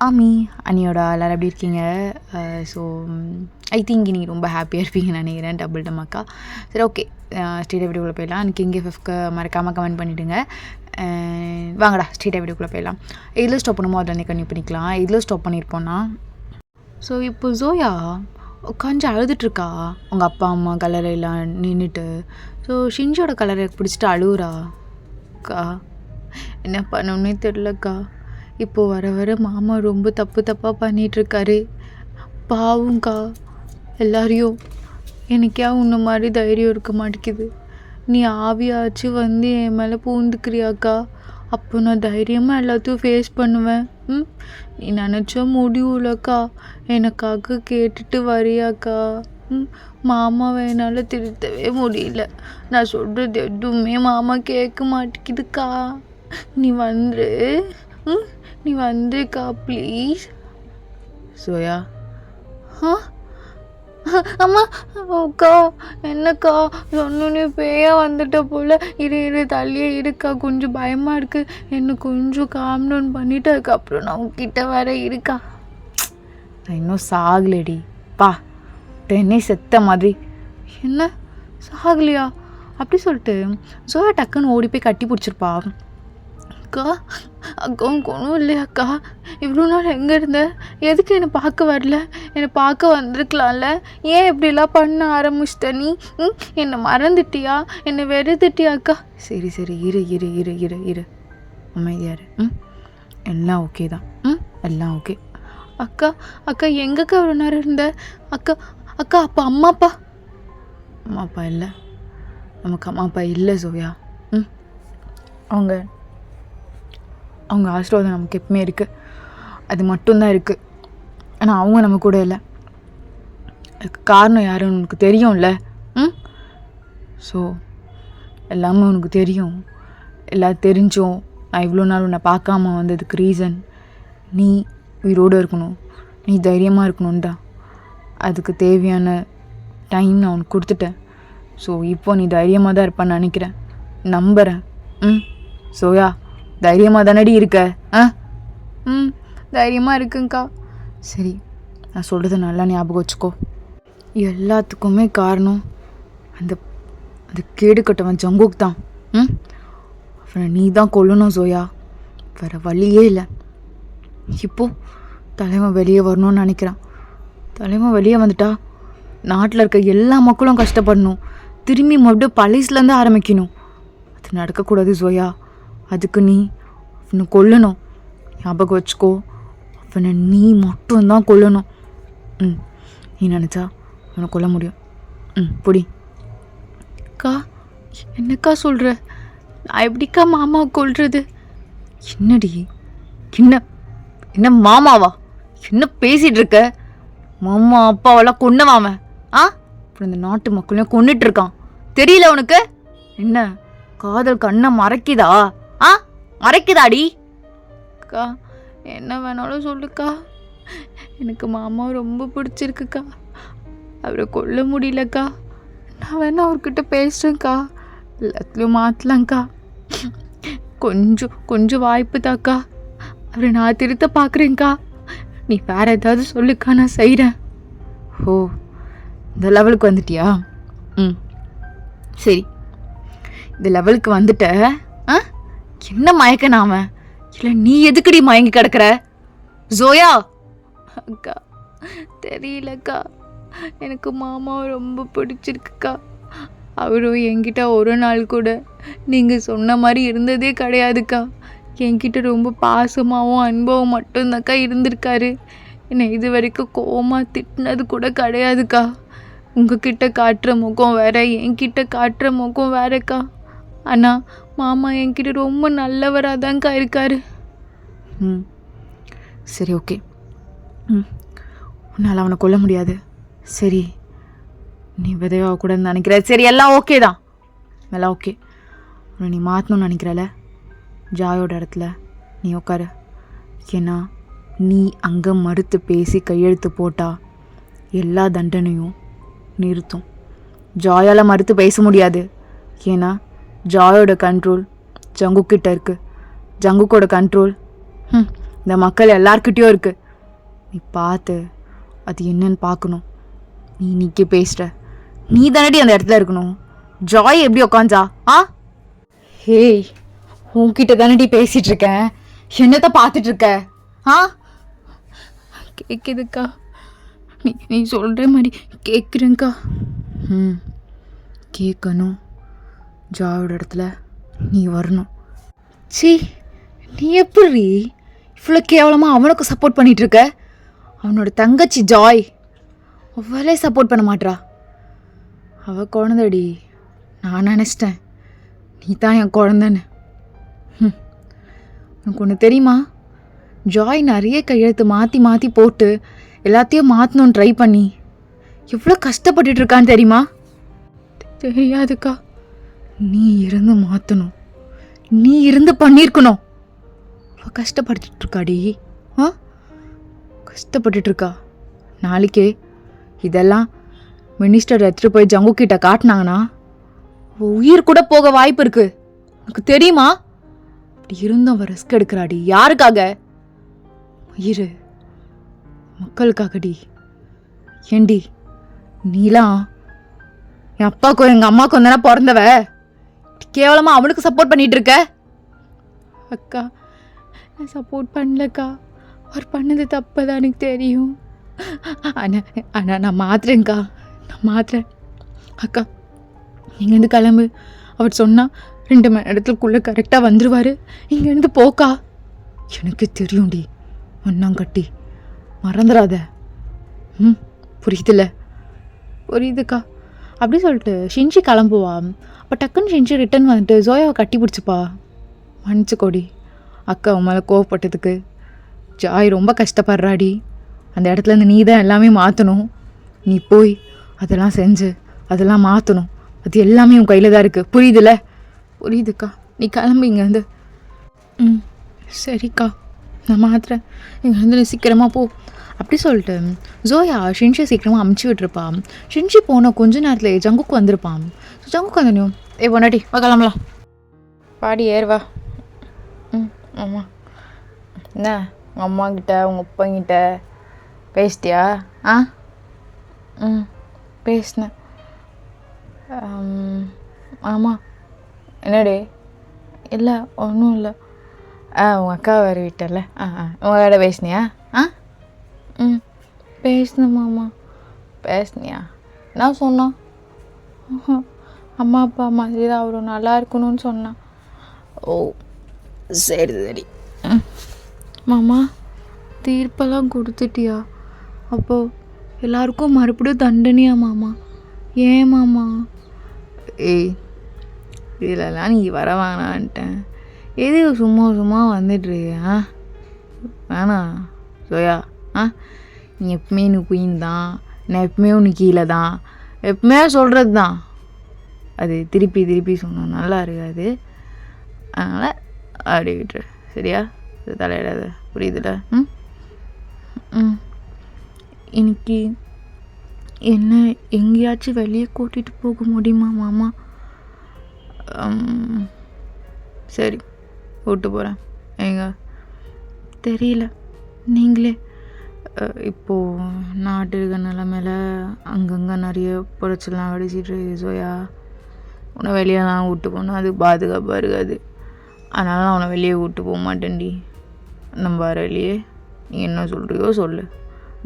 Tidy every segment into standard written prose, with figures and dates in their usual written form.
ஆமி அண்ணியோட எல்லோரும் எப்படி இருக்கீங்க? ஸோ ஐ திங்க் இன்றைக்கி ரொம்ப ஹாப்பியாக இருப்பீங்கன்னு நினைக்கிறேன். டபுள் டமாக்கா. சரி, ஓகே, ஸ்ட்ரீட் வீடியோக்குள்ளே போயிடலாம். எனக்கு இங்கே ஃபிஃப்க்கு மறக்காமல் கமெண்ட் பண்ணிவிடுங்க. வாங்கடா ஸ்ட்ரீட் வீடியோக்குள்ளே போயிடலாம். இதில் ஸ்டாப் பண்ணுமோ அதில் வந்து கன்டினியூ பண்ணிக்கலாம். இதில் ஸ்டாப் பண்ணியிருப்போன்னா, ஸோ இப்போ ஜோயா உட்காந்து அழுதுட்ருக்கா. உங்கள் அப்பா அம்மா கலரையெல்லாம் நின்றுட்டு. ஸோ ஷின்ஜோட கலரை பிடிச்சிட்டு அழுவுறா. அக்கா என்ன பண்ணணுன்னே தெரிலக்கா. இப்போது வர வர மாமா ரொம்ப தப்பாக பண்ணிகிட்ருக்காரு. பாவுங்க்கா எல்லாரையும். எனக்கே உன்ன மாதிரி தைரியம் இருக்க மாட்டேங்குது. நீ ஆவியாச்சு வந்து என் மேலே பூந்துக்கிறியாக்கா. அப்போ நான் தைரியமாக எல்லாத்தையும் ஃபேஸ் பண்ணுவேன். நீ நினச்சா முடியலக்கா. எனக்காக கேட்டுட்டு வரியாக்கா. மாமாவை என்னால் திருத்தவே முடியல. நான் சொல்கிறது எதுவுமே மாமா கேட்க மாட்டேங்குதுக்கா. நீ வந்துக்கா ப்ளீஸ். சோயா, அம்மா அக்கா என்னக்கா சொன்னோன்னே பேயா வந்துட்ட போல். இரு தள்ளியே இருக்கா. கொஞ்சம் பயமாக இருக்குது. என்ன கொஞ்சம் காம் டவுன் பண்ணிவிட்டு அதுக்கப்புறம் நான் உங்ககிட்ட வர இருக்கா. நான் இன்னும் சாகலடி பா. என்னை செத்த மாதிரி. என்ன சாகலையா? அப்படி சொல்லிட்டு சோயா டக்குன்னு ஓடி போய் கட்டி பிடிச்சிருப்பா. அக்கா உனக்கு ஒன்றும் இல்லையாக்கா? இவ்வளோ நாள் எங்கே இருந்த? எதுக்கு என்னை பார்க்க வரல? என்னை பார்க்க வந்திருக்கலாம்ல. ஏன் இப்படிலாம் பண்ண ஆரம்பிச்சிட்ட நீ? என்னை மறந்துட்டியா? என்னை வெறுத்துட்டியாக்கா? சரி இரு இரு இரு இரு இரு அமைதியாரு. எல்லாம் ஓகே தான். எல்லாம் ஓகே. அக்கா எங்கக்கா இவ்வளோ நேரம் இருந்த? அக்கா அப்போ அம்மா அப்பா இல்லை. நமக்கு அம்மா அப்பா இல்லை சோயா. அவங்க ஆசீர்வாதம் நமக்கு எப்பவுமே இருக்குது. அது மட்டும்தான் இருக்குது. ஆனால் அவங்க நம்ம கூட இல்லை. அதுக்கு காரணம் யாருன்னு உனக்கு தெரியும்ல. ஸோ எல்லாமே உனக்கு தெரியும். எல்லாம் தெரிஞ்சும் நான் இவ்வளோ நாள் உன்னை பார்க்காம வந்ததுக்கு ரீசன் நீ உயிரோடு இருக்கணும், நீ தைரியமாக இருக்கணும் தான். அதுக்கு தேவையான டைம் நான் உனக்கு கொடுத்துட்டேன். ஸோ இப்போ நீ தைரியமாக தான் இருப்பான்னு நினைக்கிறேன், நம்புகிறேன். சோயா தைரியமாக தானடி இருக்க? தைரியமாக இருக்குங்க்கா. சரி, நான் சொல்கிறத நல்லா ஞாபகம் வச்சுக்கோ. எல்லாத்துக்குமே காரணம் அந்த கேடு கட்டவன் ஜங்குக் தான். அவனை நீ தான் கொல்லணும் சோயா. வேறு வழியே இல்லை. இப்போது தலைவன் வெளியே வரணும்னு நினைக்கிறான். தலைவன் வெளியே வந்துட்டா நாட்டில் இருக்க எல்லா மக்களும் கஷ்டப்படணும். திரும்பி மறுபடியும் பழையசுலேருந்து ஆரம்பிக்கணும். அது நடக்கக்கூடாது சோயா. அதுக்கு நீ அவனை கொல்லணும். ஞாபகம் வச்சுக்கோ, அவனை நீ மட்டும்தான் கொல்லணும். நீ நினச்சா அவனை கொல்ல முடியும். புடி. அக்கா என்னக்கா சொல்கிற? நான் எப்படிக்கா மாமாவை கொல்றது? என்னடி என்ன மாமாவா? என்ன பேசிகிட்டு இருக்க? மாமா அப்பாவெல்லாம் கொன்னவாமன். அப்புறம் இந்த நாட்டு மக்களையும் கொன்னுட்டு இருக்கான். தெரியல உனக்கு? என்ன காதல் கண்ணை மறைக்குதா? மறைக்குதாடி? அக்கா என்ன வேணாலும் சொல்லுக்கா. எனக்கு மாமாவை ரொம்ப பிடிச்சிருக்குக்கா. அவரை கொல்ல முடியலக்கா. நான் வேணா அவர்கிட்ட பேசுகிறேன்க்கா. எல்லாத்துலேயும் மாற்றலாங்க்கா. கொஞ்சம் வாய்ப்பு தாக்கா. அவரை நான் திருத்த பார்க்குறேங்க்கா. நீ வேற ஏதாவது சொல்லுக்கா, நான் செய்கிறேன். ஓ, இந்த லெவலுக்கு வந்துட்டியா? சரி, இந்த லெவலுக்கு வந்துட்ட. என்ன மயக்கன அவன்? இல்லை நீ எதுக்குடி மயங்கி கிடக்குற ஜோயா? அக்கா தெரியலக்கா. எனக்கு மாமாவை ரொம்ப பிடிச்சிருக்குக்கா. அவரும் என்கிட்ட ஒரு நாள் கூட நீங்கள் சொன்ன மாதிரி இருந்ததே கிடையாதுக்கா. என்கிட்ட ரொம்ப பாசமாகவும் அன்பாகவும் மட்டும்தாக்கா இருந்திருக்காரு. என்னை இது வரைக்கும் கோவமாக திட்டினது கூட கிடையாதுக்கா. உங்ககிட்ட காட்டுற முகம் வேற, என்கிட்ட காட்டுற முகம் வேறக்கா. ஆனால் மாமா என்கிட்ட ரொம்ப நல்லவராக தான்க்கா இருக்காரு. சரி, ஓகே. உன்னால் அவனை கொல்ல முடியாது. சரி, நீ விதையாக கூட நினைக்கிற. சரி, எல்லாம் ஓகே தான். எல்லாம் ஓகே. உன்னை நீ மாற்றணும்னு நினைக்கிறல, ஜாயோட இடத்துல நீ உட்காரு. ஏன்னா நீ அங்கே மறுத்து பேசி கையெழுத்து போட்டால் எல்லா தண்டனையும் நிறுத்தும். ஜாயால் மறுத்து பேச முடியாது. ஏன்னா ஜாயோட கண்ட்ரோல் ஜங்குக்கிட்ட இருக்குது. ஜங்குக்கோட கண்ட்ரோல் இந்த மக்கள் எல்லார்கிட்டயும் இருக்கு. நீ பார்த்து அது என்னன்னு பார்க்கணும். நீ நிற்க பேசுகிற, நீ தானடி அந்த இடத்துல இருக்கணும். ஜாய் எப்படி உக்காஞ்சா? ஹேய், உன்கிட்ட தானடி பேசிகிட்டு இருக்கேன். என்னத்த பார்த்துட்டு இருக்க? கேட்குதுக்கா, நீ சொல்கிற மாதிரி கேட்குறேங்க்கா. கேட்கணும். ஜாயோட இடத்துல நீ வரணும். சி, நீ எப்படி இவ்வளோ கேவலமாக அவனுக்கு சப்போர்ட் பண்ணிகிட்ருக்க? அவனோட தங்கச்சி ஜாய் அவளே சப்போர்ட் பண்ண மாட்றா. அவள் குழந்தடி. நான் நினச்சிட்டேன் நீ தான் என் குழந்தன்னு. எனக்கு ஒன்று தெரியுமா? ஜாய் நிறைய கையெழுத்து மாற்றி மாற்றி போட்டு எல்லாத்தையும் மாற்றணும்னு ட்ரை பண்ணி எவ்வளோ கஷ்டப்பட்டுட்ருக்கான்னு தெரியுமா? தெரியாதுக்கா. நீ இருந்து மாற்றணும், நீ இருந்து பண்ணியிருக்கணும். அவள் கஷ்டப்பட்டுட்ருக்காடி. கஷ்டப்பட்டுட்ருக்கா. நாளைக்கே இதெல்லாம் மினிஸ்டர் எடுத்துகிட்டு போய் ஜங்கு கிட்ட காட்டினாங்கன்னா உயிர் கூட போக வாய்ப்பு இருக்கு. உனக்கு தெரியுமா? அப்படி இருந்தும் அவன் ரிஸ்க் எடுக்கிறாடி. யாருக்காக? உயிர், மக்களுக்காகடி. ஏண்டி நீலாம் என் அப்பாவுக்கும் எங்கள் அம்மாவுக்கும் தானே பிறந்தவ. கேவலமாக அவனுக்கு சப்போர்ட் பண்ணிட்டு இருக்க. அக்கா, நான் சப்போர்ட் பண்ணலக்கா. அவர் பண்ணது தப்பு தான் எனக்கு தெரியும். ஆனால் நான் மாத்துறேங்க்கா, நான் மாத்துறேன். அக்கா, இங்கேருந்து கிளம்பு. அவர் சொன்னால் 2 மணி நேரத்துக்குள்ளே கரெக்டாக வந்துடுவார். இங்கேருந்து போக்கா. எனக்கு தெரியும்டி, ஒன்னாங்கட்டி மறந்துடாத. புரியுதுல்ல? புரியுதுக்கா. அப்படி சொல்லிட்டு ஷின்ஷி கிளம்புவா. அப்போ டக்குன்னு ஷின்ஷி ரிட்டன் வந்துட்டு ஜோயாவை கட்டி பிடிச்சிப்பா. மன்னிச்சுக்கோடி அக்கா, உன் மேலே கோவப்பட்டதுக்கு. ஜாய் ரொம்ப கஷ்டப்படுறாடி. அந்த இடத்துலேருந்து நீ தான் எல்லாமே மாற்றணும். நீ போய் அதெல்லாம் செஞ்சு அதெல்லாம் மாற்றணும். அது எல்லாமே உன் கையில் தான் இருக்குது. புரியுதுல்ல? புரியுதுக்கா. நீ கிளம்பு இங்கேருந்து. சரிக்கா, நான் மாத்துறேன். இங்கேருந்து நீ சீக்கிரமாக போ. அப்படி சொல்லிட்டு ஜோயா ஷின்ஷியை சீக்கிரமாக அமுச்சு விட்டுருப்பான். ஷின்ஷி போன கொஞ்ச நேரத்தில் ஜங்குக்கு வந்திருப்பான். ஜங்குக்கு வந்தனையும் பொண்டாட்டி வா கிளம்பலாம். பாடி ஏறுவா. ஆமாம். என்ன உங்கள் அம்மா கிட்ட உங்கள் அப்பங்கிட்ட பேசிட்டியா? பேசினேன். ஆமாம். என்னடி? இல்லை, ஒன்றும் இல்லை. உங்கள் அக்கா வேறு விட்டல. உங்கள் வேறு பேசினியா? பேசினேன் மாமா. பேசினியா? நான் சொன்னான் அம்மா அப்பா மாதிரி தான் அவரும் நல்லா இருக்கணும்னு சொன்னான். ஓ, சரி சரி. மாமா, தீர்ப்பெல்லாம் கொடுத்துட்டியா? அப்போ எல்லாருக்கும் மறுபடியும் தண்டனையா மாமா? ஏன் மாமா? ஏய், இதிலலாம் நீ வர வேணான்ட்டேன். எது சும்மா சும்மா வந்துட்டுருக்கியா? வேணாம் சோயா. நீ எப்பவுமே நீ குயின் தான். நான் எப்பவுமே உனக்கு கீழே தான். எப்பவுமே சொல்கிறது தான். அது திருப்பி திருப்பி சொன்னோம் நல்லா இருக்காது. அதனால் அப்படி விட்டுரு, சரியா? இது தலையிடாத, புரியுதுல? இன்னைக்கு என்ன எங்கேயாச்சும் வெளியே கூட்டிகிட்டு போக முடியுமா மாமா? சரி, கூப்பிட்டு போகிறேன். எங்க தெரியல, நீங்களே. இப்போது நாட்டு இருக்க நிலமையில அங்கங்கே நிறைய புரட்சிலாம் அடிச்சிட்டு சோயா. உன்னை வெளியெல்லாம் விட்டு போனால் அது பாதுகாப்பாக இருக்காது. அதனால நான் உன்னை வெளியே விட்டு போக மாட்டேன்டி. நம்ம வரையிலையே நீ என்ன சொல்கிறியோ சொல்லு,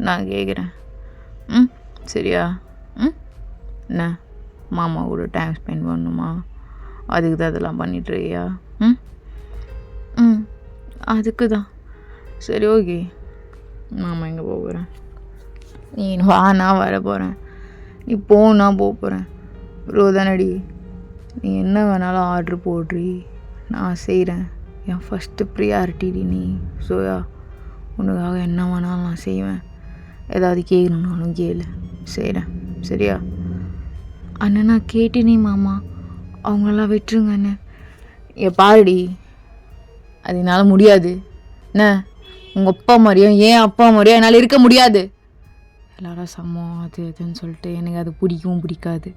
நான் கேட்குறேன். சரியா? என்ன மாமா கூட டைம் ஸ்பெண்ட் பண்ணணுமா? அதுக்கு தான் அதெல்லாம் பண்ணிட்டுருக்கியா? அதுக்கு தான். சரி, ஓகே. மாமா எங்கே போக போகிறேன்? நீ வா, நான் வர போகிறேன். நீ போனா போக போகிறேன். ரோதானடி, நீ என்ன வேணாலும் ஆர்ட்ரு போடுறி, நான் செய்கிறேன். என் ஃபஸ்ட்டு ப்ரியாரிட்டி நீ சோயா. உனக்காக என்ன வேணாலும் நான் செய்வேன். ஏதாவது கேட்கணுன்னாலும் கேளு, செய்கிறேன். சரியா? அண்ணா நான் கேட்டினே மாமா, அவங்களெல்லாம் விட்டுருங்கண்ணே. பாருடி, அது என்னால் முடியாது. என்ன உங்கள் அப்பா மாதிரியும் ஏன் அப்பா மாதிரியும் என்னால் இருக்க முடியாது. எல்லாரும் சமம் அது இதுன்னு சொல்லிட்டு எனக்கு அது பிடிக்கவும் பிடிக்காது.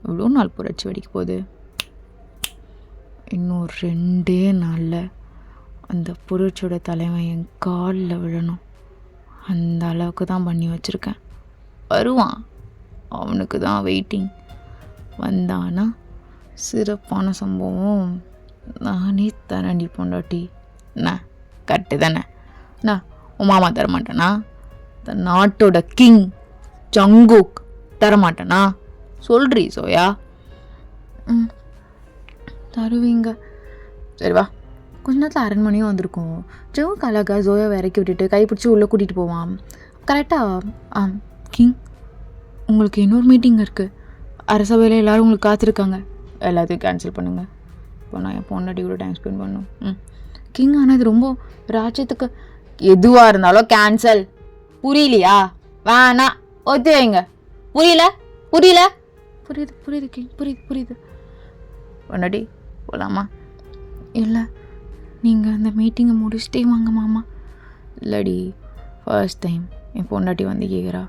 எவ்வளோ நாள் புரட்சி வெடிக்க போகுது? இன்னும் 2 நாளில் அந்த புரட்சியோட தலைவன் என் காலில் விழணும். அந்த அளவுக்கு தான் பண்ணி வச்சுருக்கேன். வருவான், அவனுக்கு தான் வெயிட்டிங். வந்தானா சிறப்பான சம்பவம் நானே தரண்டி பொண்டாட்டி. என்ன கரெக்டு தானே? நான் உன் மாமா தரமாட்டேனா? இந்த நாட்டோட கிங் ஜங்குக் தரமாட்டேனா? சொல்றீ சோயா. தருவீங்க. சரி வா, கொஞ்ச நேரத்தில் அரண்மனையும் வந்திருக்கும். ஜங்குக் அழகா ஜோயாவை இறக்கி விட்டுட்டு கைப்பிடிச்சி உள்ளே கூட்டிகிட்டு போவான். கரெக்டாக கிங், உங்களுக்கு இன்னொரு மீட்டிங் இருக்குது, அரசவையில் எல்லோரும் உங்களுக்கு காத்திருக்காங்க, எல்லாத்தையும் கேன்சல் பண்ணுங்கள். இப்போ நான் என் பொண்டாட்டி கூட டைம் ஸ்பெண்ட் பண்ணணும். கிங், ஆனால் இது ரொம்ப ராஜ்யத்துக்கு எதுவாக இருந்தாலும் கேன்சல். புரியலையா? வேணாம், ஒத்து வைங்க. புரியல புரியல புரியுது புரியுது கிங், புரியுது புரியுது. பொண்டாட்டி போகலாமா? இல்லை, நீங்கள் அந்த மீட்டிங்கை முடிச்சுட்டே வாங்க மாமா. இல்லடி, ஃபர்ஸ்ட் டைம் என் பொண்டாட்டி வந்து கேட்குறா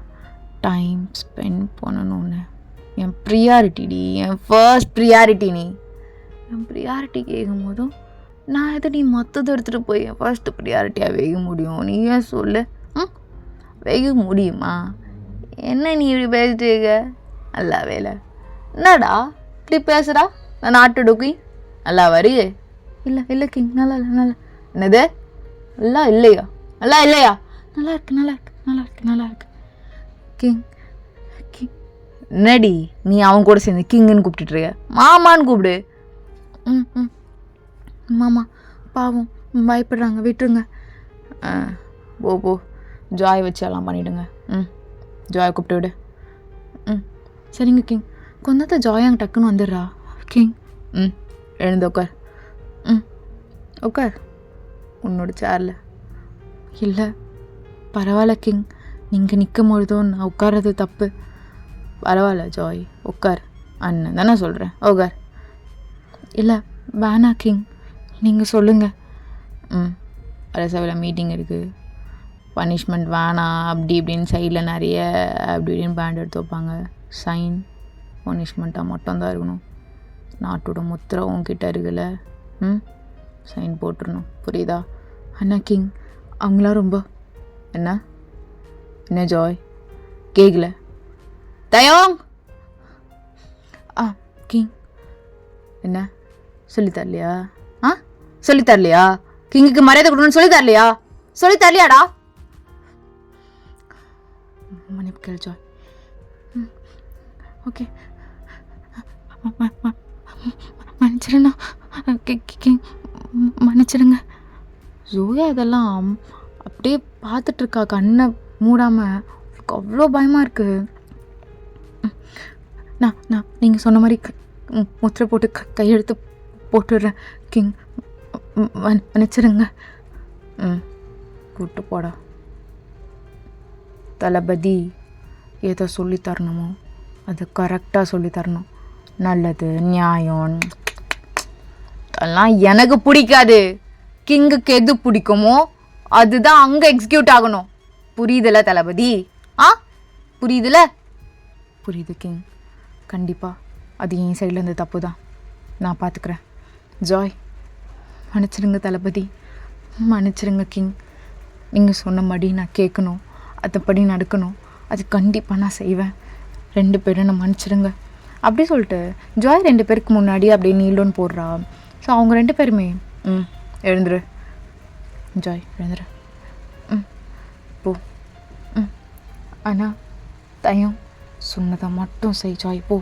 டைம் ஸ்பெண்ட் பண்ணணும்னு. என் ப்ரியாரிட்டிடி, என் ஃபர்ஸ்ட் ப்ரியாரிட்டி நீ. என் ப்ரியாரிட்டி கேட்கும் போதும் நான் எதை நீ மொத்தத்தை எடுத்துகிட்டு போய் என் ஃபர்ஸ்ட் ப்ரியாரிட்டியாக வைக்க முடியும்? நீ ஏன் சொல்லு. வைக்க முடியுமா? என்ன நீ இப்படி பேசிட்டு இருக்க? நல்லா வேலை. என்னடா இப்படி பேசுகிறா? நான் நாட்டோட குயின் நல்லா வருது. இல்லை இல்லை கிங், நல்லா இல்லை நல்லா. என்னது நல்லா இல்லையா? நல்லா இல்லையா? நல்லா இருக்கு நல்லா இருக்கு நல்லா இருக்கு நல்லா இருக்கு. கிங் கிங் என்னடி நீ அவன் கூட சேர்ந்து கிங்குன்னு கூப்பிட்டுருக்க? மாமான்னு கூப்பிடு. மாமா பாவம் பயப்படுறாங்க, விட்டுருங்க. போ ஜாய் வச்சு எல்லாம் பண்ணிவிடுங்க. ஜாயை கூப்பிட்டு விடு. சரிங்க கிங். கொஞ்ச நேரத்தை ஜாயாங்க டக்குன்னு வந்துடுறா. கிங் எழுந்து உட்கார். உட்கார் உன்னோட சேரில். இல்லை பரவாயில்ல கிங், நீங்கள் நிற்கும் பொழுதும் நான் உட்கார்றது தப்பு. பரவாயில்ல ஜாய், உட்கார். அண்ணன் தானே சொல்கிறேன், உட்கார். இல்லை வேணா கிங், நீங்கள் சொல்லுங்கள். அரசவையில் மீட்டிங் இருக்குது, பனிஷ்மெண்ட் வேணாம் அப்படி இப்படின்னு சைடில் நிறைய அப்படி இப்படின்னு பேண்ட் எடுத்து வைப்பாங்க. சைன் பனிஷ்மெண்ட்டாக மட்டும்தான் இருக்கணும். நாட்டோட முத்திரை உங்ககிட்ட இருக்குல்ல, சைன் போட்டுருணும், புரியுதா? அண்ணா கிங், அவங்களாம் ரொம்ப என்ன ஜாய் கேட்கல? தயோங் கிங் என்ன சொல்லித்தரலையா? சொல்லித்தரலையா? கிங்குக்கு மரியாதை கொடுக்கணும்னு சொல்லித்தரலையா? சொல்லித்தரலையாடா? மன்னிப்பு கேள் ஜாய். ஓகே மன்னிச்சிடுண்ணா கிங், மன்னிச்சிடுங்க. ஜோயா இதெல்லாம் அப்படியே பார்த்துட்ருக்கா, கண்ணை மூடாமல். அவளுக்கு அவ்வளோ பயமாக இருக்குது. நான் நீங்கள் சொன்ன மாதிரி முத்திரை போட்டு கையெழுத்து போட்டுடுறேன் கிங், மன்னிச்சிடுங்க. கூப்பிட்டு போடா. தளபதி எதை சொல்லித்தரணுமோ அது கரெக்டாக சொல்லித்தரணும். நல்லது நியாயம் அதெல்லாம் எனக்கு பிடிக்காது. கிங்குக்கு எது பிடிக்குமோ அதுதான் அங்கே எக்ஸிக்யூட் ஆகணும். புரியுதுல தளபதி? புரியுதுல? புரியுது கிங், கண்டிப்பாக அது என் சைடில் இருந்து தப்பு தான், நான் பார்த்துக்கிறேன். ஜாய் மன்னிச்சிடுங்க தளபதி, மன்னிச்சிடுங்க கிங். நீங்கள் சொன்னபடி நான் கேட்கணும், அதைப்படி நடக்கணும், அது கண்டிப்பாக நான் செய்வேன். 2 பேரும் நான் மன்னிச்சிடுங்க அப்படி சொல்லிட்டு ஜாய் 2 பேருக்கு முன்னாடி அப்படியே நீலோன்னு போடுறா. ஸோ அவங்க 2 பேருமே எழுந்துரு ஜாய், எழுந்துரு. போ. ஆனால் தயம் சொன்னதை மட்டும் செய் ஜாய், போ.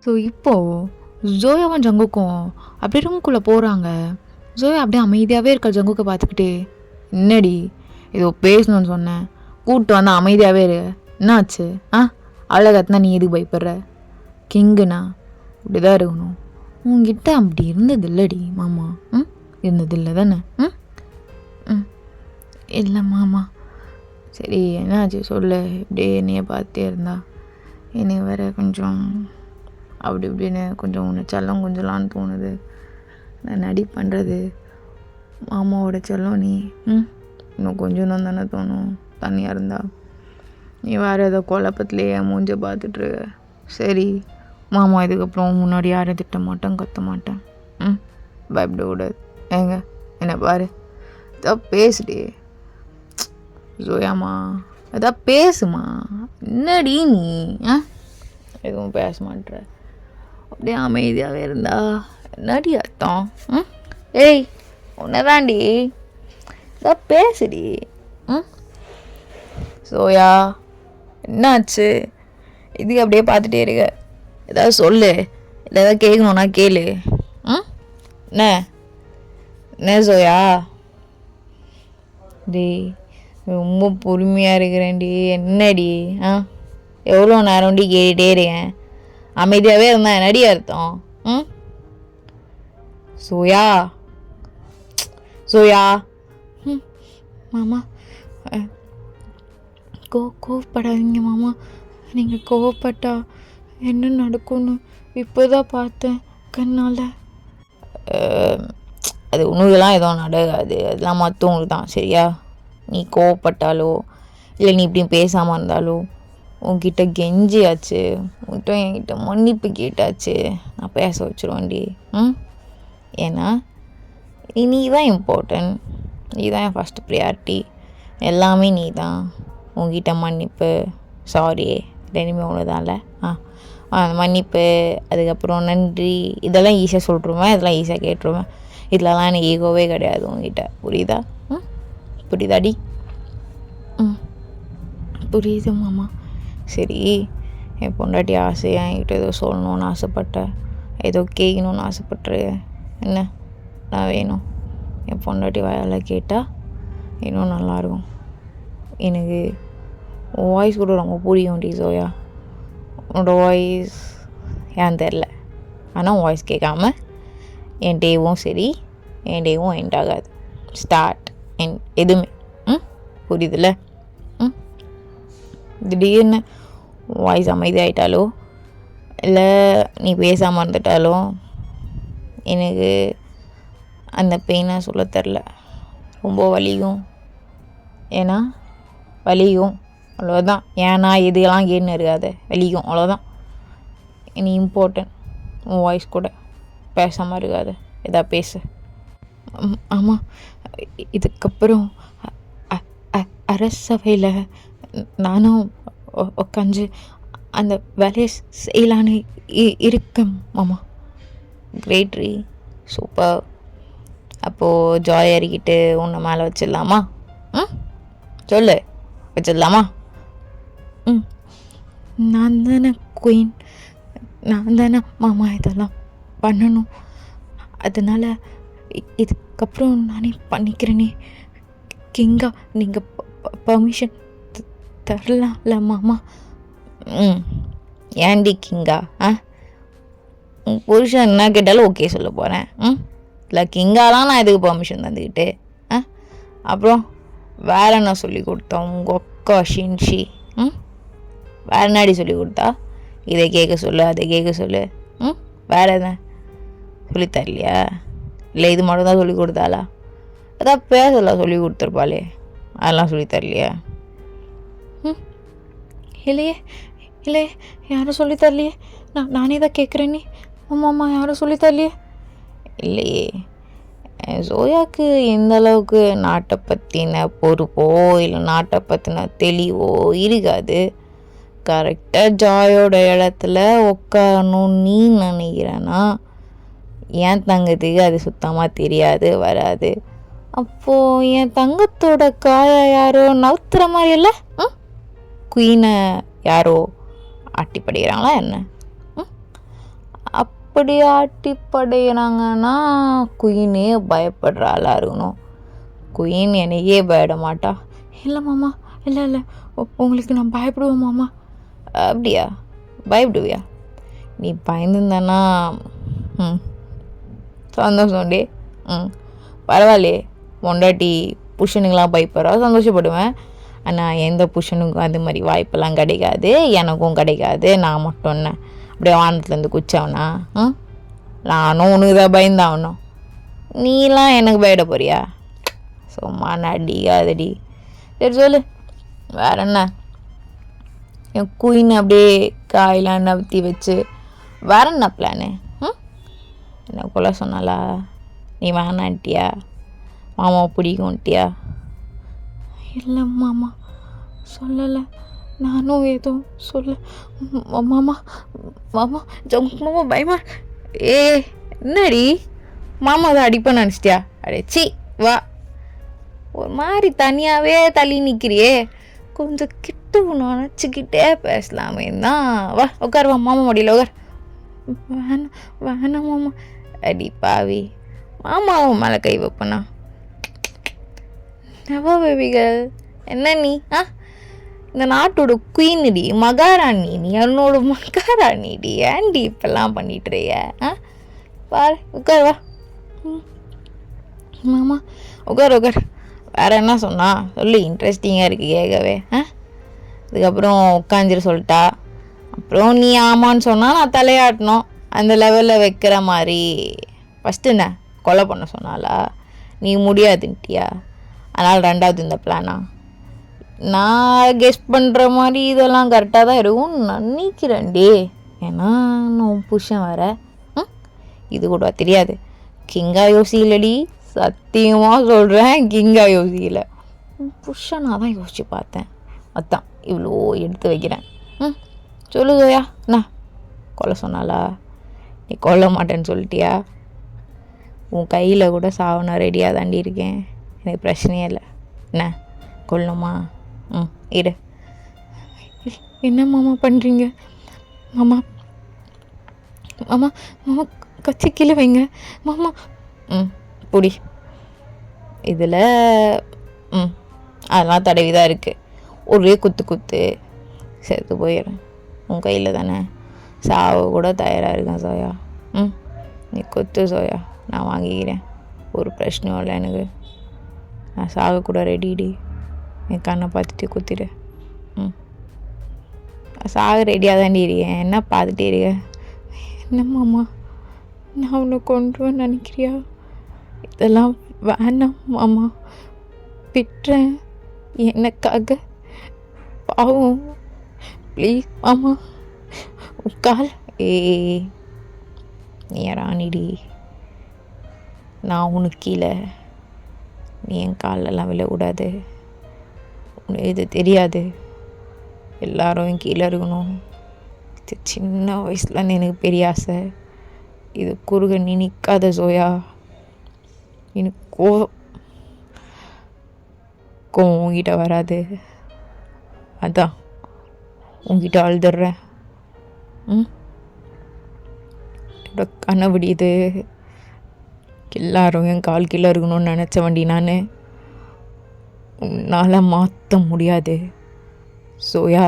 ஸோ இப்போது ஜோயாவும் ஜங்குக்கும் அப்படியே ரூம்குள்ளே போகிறாங்க. ஜோயா அப்படியே அமைதியாகவே இருக்கா ஜங்குக்கை பார்த்துக்கிட்டே. என்னடி ஏதோ பேசணும்னு சொன்னேன், கூப்பிட்டு வந்து அமைதியாகவே இரு, என்னாச்சு? அழகத்துனா நீ எதுக்கு பயப்படுற? கிங்குண்ணா இப்படி தான் இருக்கணும். உங்ககிட்ட அப்படி இருந்தது இல்லடி மாமா. இருந்ததில்லை தானே? இல்லை மாமா. சரி என்னாச்சு சொல்லு. இப்படியே என்னைய பார்த்தே இருந்தா என்னை வேற கொஞ்சம் அப்படி இப்படின்னு கொஞ்சம் உன்னை செல்லம் கொஞ்சலான்னு தோணுது. நான் நடி பண்ணுறது மாமாவோட செல்லம் நீ. இன்னும் கொஞ்சம் தானே தோணும் தனியாக இருந்தா. நீ வேறு ஏதோ குழப்பத்துலேயே மூஞ்ச பார்த்துட்ருக்க. சரி மாமா இதுக்கப்புறம் முன்னாடி யாரும் திட்ட மாட்டேன், கத்த மாட்டேன். பயப்படக்கூடாது. ஏங்க என்ன பாரு, ஏதாவது பேசுடி ஜோயாம்மா, ஏதாவது பேசுமா. என்னடி நீ எதுவும் பேச மாட்டேற, அப்படியே அமைதியாகவே இருந்தா என்னடி அர்த்தம்? ஏய் உன்னதாண்டி, ஏதாவது பேசுடி. சோயா என்னாச்சு? இதுக்கு அப்படியே பார்த்துட்டே இருக்க, ஏதாவது சொல்லு, இல்லை ஏதாவது கேட்கணுன்னா கேளு. என்ன என்ன சோயா? டேய் ரொம்ப பொறுமையாக இருக்கிறேன்டி. என்னடி எவ்வளோ நேரம்டி கேட்டுகிட்டே இருக்கேன், அமைதியாகவே இருந்தா என்னடி அர்த்தம்? Soya soya. மாமா கோவப்படாதீங்க மாமா. நீங்கள் கோவப்பட்டா என்ன நடக்கும்னு இப்போ தான் பார்த்தேன் கண்ணால். அது உனக்குலாம் எதுவும் நடக்காது, அதெல்லாம் மற்றவங்களுக்கு தான், சரியா? நீ கோவப்பட்டாலோ இல்லை நீ இப்படி பேசாமல் இருந்தாலோ உன்கிட்ட கெஞ்சியாச்சு, என்கிட்ட மன்னிப்பு கேட்டாச்சு, நான் பேச வச்சுருவேன்டி. ஏன்னா நீ தான் இம்பார்ட்டன்ட், நீ தான் என் ஃபஸ்ட்டு ப்ரியாரிட்டி, எல்லாமே நீ தான். உங்ககிட்ட மன்னிப்பு, சாரி, ரெண்டுமே ஒன்று தான்ல. மன்னிப்பு, அதுக்கப்புறம் நன்றி, இதெல்லாம் ஈஸியாக சொல்லிட்ருவேன், இதெல்லாம் ஈஸியாக கேட்டுருவேன். இதிலலாம் எனக்கு ஈகோவே கிடையாது உங்ககிட்ட, புரியுதா? புரியுதாடி? புரியுது மாமா. சரி, என் பொண்டாட்டி ஆசையாக என்கிட்ட ஏதோ சொல்லணுன்னு ஆசைப்பட்டேன், ஏதோ கேட்கணுன்னு ஆசைப்பட்டுரு. என்ன நான் வேணும்? என் பொண்டாட்டி வாயால் கேட்டால் இன்னும் நல்லாயிருக்கும். எனக்கு உன் வாய்ஸ் கூட ரொம்ப பிடிக்கும்டி சோயா. உன்னோட வாய்ஸ் ஏன் தெரில, ஆனால் உன் வாய்ஸ் கேட்காம என் டேவும் சரி, என் டேவும் எண்ட் ஆகாது. ஸ்டார்ட் எண்ட் எதுவுமே. புரியுதுல்ல? திடீர்னு வாய்ஸ் அமைதியாயிட்டாலோ இல்லை நீ பேசாமல் இருந்துட்டாலோ எனக்கு அந்த பெயினை சொல்ல தெரில, ரொம்ப வலிக்கும். ஏன்னா வலிக்கும், அவ்வளோதான். ஏன்னா எதுலாம் கேட்டுன்னு இருக்காது, வலிக்கும், அவ்வளோதான். நீ இம்பார்ட்டன்ட், உன் வாய்ஸ் கூட பேசாமல் இருக்காது, எதா பேசு. ஆமாம், இதுக்கப்புறம் அரசவையில் நானும் உட்காந்து அந்த வேலையை செய்யலான்னு இருக்கேன் மாமா. கிரேட்ரி, சூப்பர். அப்போது ஜாய் ஏறிக்கிட்டு உன்னை மேலே வச்சிடலாமா? சொல்லு, வச்சிடலாமா? நான் தானே குயின், நான் தானே மாமா இதெல்லாம் பண்ணணும், அதனால் இதுக்கப்புறம் நானே பண்ணிக்கிறேனே. கிங்கா நீங்கள் பர்மிஷன் தரலாம்ல மாமா? ஏன்டி கிங்கா? புருஷன் என்ன கேட்டாலும் ஓகே சொல்ல போகிறேன். இல்லை கிங்காலாம் நான் எதுக்கு பர்மிஷன் தந்துக்கிட்டு? அப்புறம் வேறு என்ன சொல்லி கொடுத்தோம் உங்கள் அக்கா ஷின்ஷி? வேறு என்னாடி சொல்லி கொடுத்தா? இதை கேட்க சொல்லு, அதை கேட்க சொல்லு. வேறு எதுனா சொல்லித்தரலையா? இல்லை இது மட்டும் தான் சொல்லி கொடுத்தாளா? அதான் பேசலாம் சொல்லி கொடுத்துருப்பாளே, அதெல்லாம் சொல்லித்தரலையா? இல்லையே இல்லையே, யாரும் சொல்லித்தரலையே. நானே தான் கேட்குறேனே. ஆமாம்மா, யாரும் சொல்லித்தரலையே. இல்லையே, சோயாவுக்கு எந்த அளவுக்கு நாட்டை பற்றின பொறுப்போ இல்லை நாட்டை பற்றின தெளிவோ இருக்காது. கரெக்டாக ஜாயோட இடத்துல உட்காரணும் நீ நினைக்கிறேன்னா என் தங்கத்துக்கு அது சுத்தமாக தெரியாது, வராது. அப்போது என் தங்கத்தோட காய யாரோ நவுத்துற மாதிரி இல்லை? குயினை யாரோ ஆட்டி படைகிறாங்களா என்ன? அப்படி ஆட்டி படைகிறாங்கன்னா குயினே பயப்படுற ஆளாக இருக்கணும். குயின் என்னையே பயப்பட மாட்டா. இல்லை மாமா, இல்லை இல்லை, உங்களுக்கு நான் பயப்படுவேன் மாமா. அப்படியா? பயப்படுவியா? நீ பயந்துருந்தானா சந்தோஷம்டே. பரவாயில்லையே, பொண்டாட்டி புருஷனுக்கெலாம் பயப்படுறா, சந்தோஷப்படுவேன். ஆனால் எந்த புருஷனுக்கும் அது மாதிரி வாய்ப்பெல்லாம் கிடைக்காது, எனக்கும் கிடைக்காது. நான் மட்டும் என்ன அப்படியே வானத்துலேருந்து குச்சவனா? நானும் உனக்கு தான் பயந்தாகணும். நீலாம் எனக்கு பயப்பட போறியா? சும்மா நடிக்காதடி. சரி சொல்லு, வேற என்ன? என் குயின் அப்படியே காயெல்லாம் நவுத்தி வச்சு வேற என்ன பிளானு? என்ன கொலை சொன்னாலா? நீ வேணான்ட்டியா? மாமாவை பிடிக்கும்ட்டியா? இல்லை மாமா, சொல்லலை. நானும் எதுவும் சொல்ல. மாமா மாமா ஜங்கு மாமா பயமா. என்னடி மாமா தான் அடிப்பேன்னு நினச்சிட்டியா? அடைச்சி வா, ஒரு மாதிரி தனியாகவே தள்ளி நிற்கிறியே, கொஞ்சம் கிட்ட ஒன்று நினச்சிக்கிட்டே பேசலாமே தான். வா உட்கார், வா மாமா மடியில் உட்கார். வேணாம் வேணாம் மாமா. அடி பாவி, மாமாவும் மேலே கை வைப்பண்ணா. நவ பேபிகள், என்ன நீ இந்த நாட்டோட குயின்டி, மகாராணி, நீ என்னோட மகாராணிடி. ஏன்டி இப்பெல்லாம் பண்ணிட்டுறிய? பாரு உட்கார், வா மாமா உட்கார் உட்கார். வேறு என்ன சொன்னா சொல்லு, இன்ட்ரெஸ்டிங்காக இருக்குது கேட்கவே. அதுக்கப்புறம் உட்காந்துரு சொல்லிட்டா. அப்புறம் நீ ஆமான்னு சொன்னால் நான் தலையாட்டணும், அந்த லெவலில் வைக்கிற மாதிரி. ஃபஸ்ட்டு என்ன கொலை பண்ண சொன்னாலா? நீ முடியாதுன்ட்டியா? அதனால் ரெண்டாவது இந்த பிளானா? நான் கெஸ் பண்ணுற மாதிரி இதெல்லாம் கரெக்டாக தான் இருக்கும்னு நினைக்கிறேன்டி. ஏன்னா நான் புருஷன் வேறு. இது கூட தெரியாது. கிங்கா யோசிக்கலடி, சத்தியமாக சொல்கிறேன், கிங்கா யோசிக்கல. புருஷனாக தான் யோசித்து பார்த்தேன், அதான் இவ்வளோ எடுத்து வைக்கிறேன். சொல்லுங்கய்யா, என்ன கொல்ல சொன்னாலா? நீ கொல்ல மாட்டேன்னு சொல்லிட்டியா? உன் கையில் கூட சாவனா ரெடியாக தாண்டி இருக்கேன், எனக்கு பிரச்சனையே இல்லை. என்ன கொல்லணுமா? இரு. என்ன மாமா பண்ணுறீங்க? மாமா மாமா மாமா கச்சி கீழே வைங்க மாமா. புடி. இதில் அதெல்லாம் தடவிதான் இருக்குது. ஒரே குத்து செத்து போயிடுறேன். உன் கையில் தானே, சாவ கூட தயாராக இருக்கேன் சோயா. நீ குத்து சோயா, நான் வாங்கிக்கிறேன், ஒரு பிரச்சனையும் இல்லை எனக்கு. நான் சாக கூட ரெடிடி. என் கண்ணை பார்த்துட்டு குத்திடு. சாக ரெடியாக தாண்டி இருக்கேன், என்ன பார்த்துட்டே இருக்க? என்ன மாமா, நான் உன்னை கொண்டுருவேன்னு நினைக்கிறியா? இதெல்லாம் வேணாம் மாமா, விட்டுறேன் எனக்காக, பாவம், ப்ளீஸ் மாமா. உட்கால். நீ ராணிடி, நான் உனக்கு கீழே, நீ என் காலெல்லாம் விழக்கூடாது. உனக்கு இது தெரியாது, எல்லாரும் கீழே இருக்கணும். இது சின்ன வயசுலேருந்து எனக்கு பெரிய ஆசை. இது குறுக நீ நிற்காத சோயா. எனக்கு கோவம் உங்ககிட்ட வராது, அதான் உங்ககிட்ட அழுதுடுறேன். என்னோட கனவுடி இது. எல்லாரும் என் கால் கீழே இருக்கணும்னு நினச்ச வண்டி நான். உன்னால் மாற்ற முடியாது சோயா.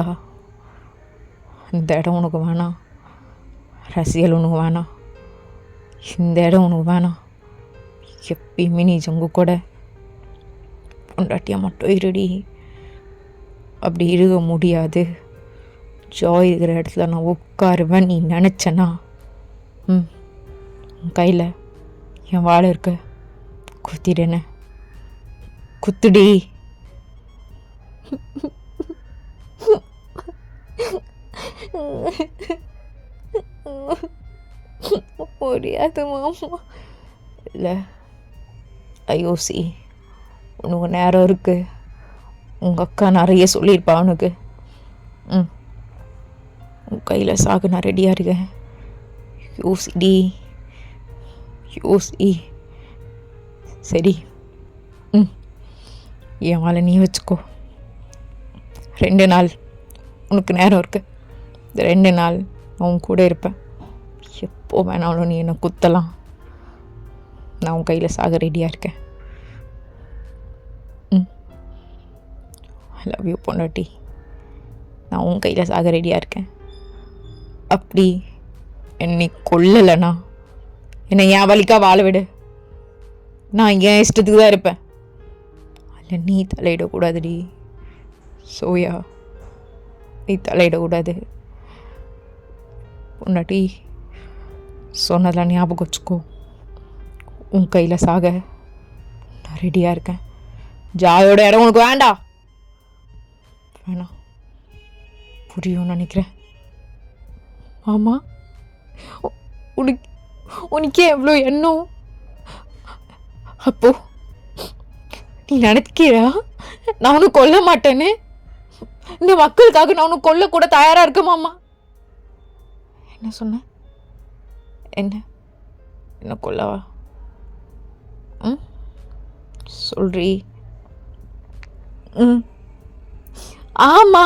இந்த இடம் உனக்கு வேணாம், ரசிகல் உனக்கு வேணாம், இந்த இடம் உனக்கு வேணாம். எப்பயுமே நீ ஜங்கு கூட பொண்டாட்டியாக மட்டும் இருடி. அப்படி இருக்க முடியாது. ஜாய் இருக்கிற இடத்துல நான் உட்காருவேன் நீ நினச்சேன்னா, உன் கையில் என் வாழை இருக்க, குத்திடுனே, குத்துடி. முடியாது மாமா. இல்லை ஐயோசி, உனக்கு நேரம் இருக்கு. உங்கள் அக்கா நிறைய சொல்லியிருப்பா உனக்கு. உன் கையில் சாக நான் ரெடியாக இருக்கேன். யோசிடி, யோசி. சரி, என் வாழை நீ வச்சுக்கோ. 2 நாள் உனக்கு நேரம் இருக்கு. இந்த 2 நாள் நான் உன் கூட இருப்பேன். எப்போ வேணாலும் நீ என்னை குத்தலாம். நான் உன் கையில் சாக ரெடியாக இருக்கேன். ஐ லவ் யூ பொண்டாட்டி. நான் உன் கையில் சாக ரெடியாக இருக்கேன். அப்படி என்னை கொல்லலைண்ணா என்னை என் வலிக்கா வாழ விடு. நான் என் இஷ்டத்துக்கு தான் இருப்பேன். அதில் நீ தலையிடக்கூடாதுடி சோயா, நீ தலையிடக்கூடாது. பொண்டாட்டி சொன்னதெல்லாம் ஞாபகம் வச்சுக்கோ. உன் கையில் சாக நான் ரெடியாக இருக்கேன். ஜாயோட இடம் உனக்கு வேண்டாம், வேணாம். புரியும்னு நினைக்கிறேன். ஆமாம், உனக்கே எவ்வளோ எண்ணம். அப்போ நீ நினைக்கிறா நான் உன்னை கொல்ல மாட்டேன்னு? இந்த மக்களுக்காக நான் உன்னை கொல்ல கூட தயாராக இருக்கேன் மாமா. என்ன சொன்ன? என்ன கொல்லவா? ம், சொல்றி. ம், ஆமா,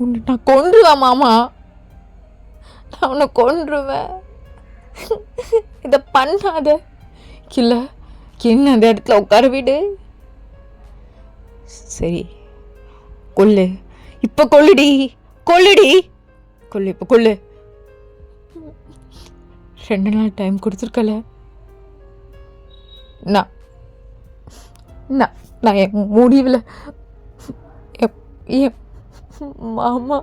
உன்னை நான் கொன்றுவேன் மாமா. நான் உன்னை கொன்றுவேன். இதை பண்ணாத. இல்லை, என்ன அந்த இடத்துல உட்கார விடு. சரி, கொல்லு. இப்போ கொல்லுடி, கொல்லுடி, கொல்லு, இப்போ கொல்லு. 2 நாள் டைம் கொடுத்துருக்கல. நான் நான் நான் என் முடிவில் என் மாமா.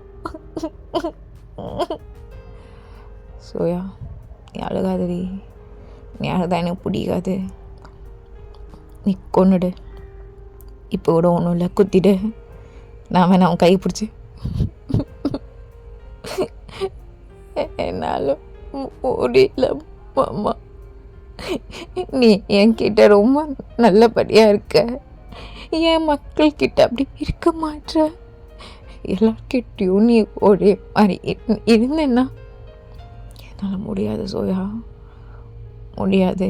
சோயா, நீ அழுகாதடி. நீ அழுதா எனக்கு பிடிக்காது. நீ கொன்னுடு. இப்போ கூட ஒன்றும் இல்லை, குத்திடு. நான் வேணா அவன் கை பிடிச்சி. என்னால் முடியல மாமா. நீ என்கிட்ட ரொம்ப நல்லபடியாக இருக்க. என் மக்கள்கிட்ட அப்படி இருக்க மாட்ற. எல்லார்கிட்டையும் நீ ஒரே மாதிரி இருந்தேன்னா என்னால் முடியாது சோயா, முடியாது.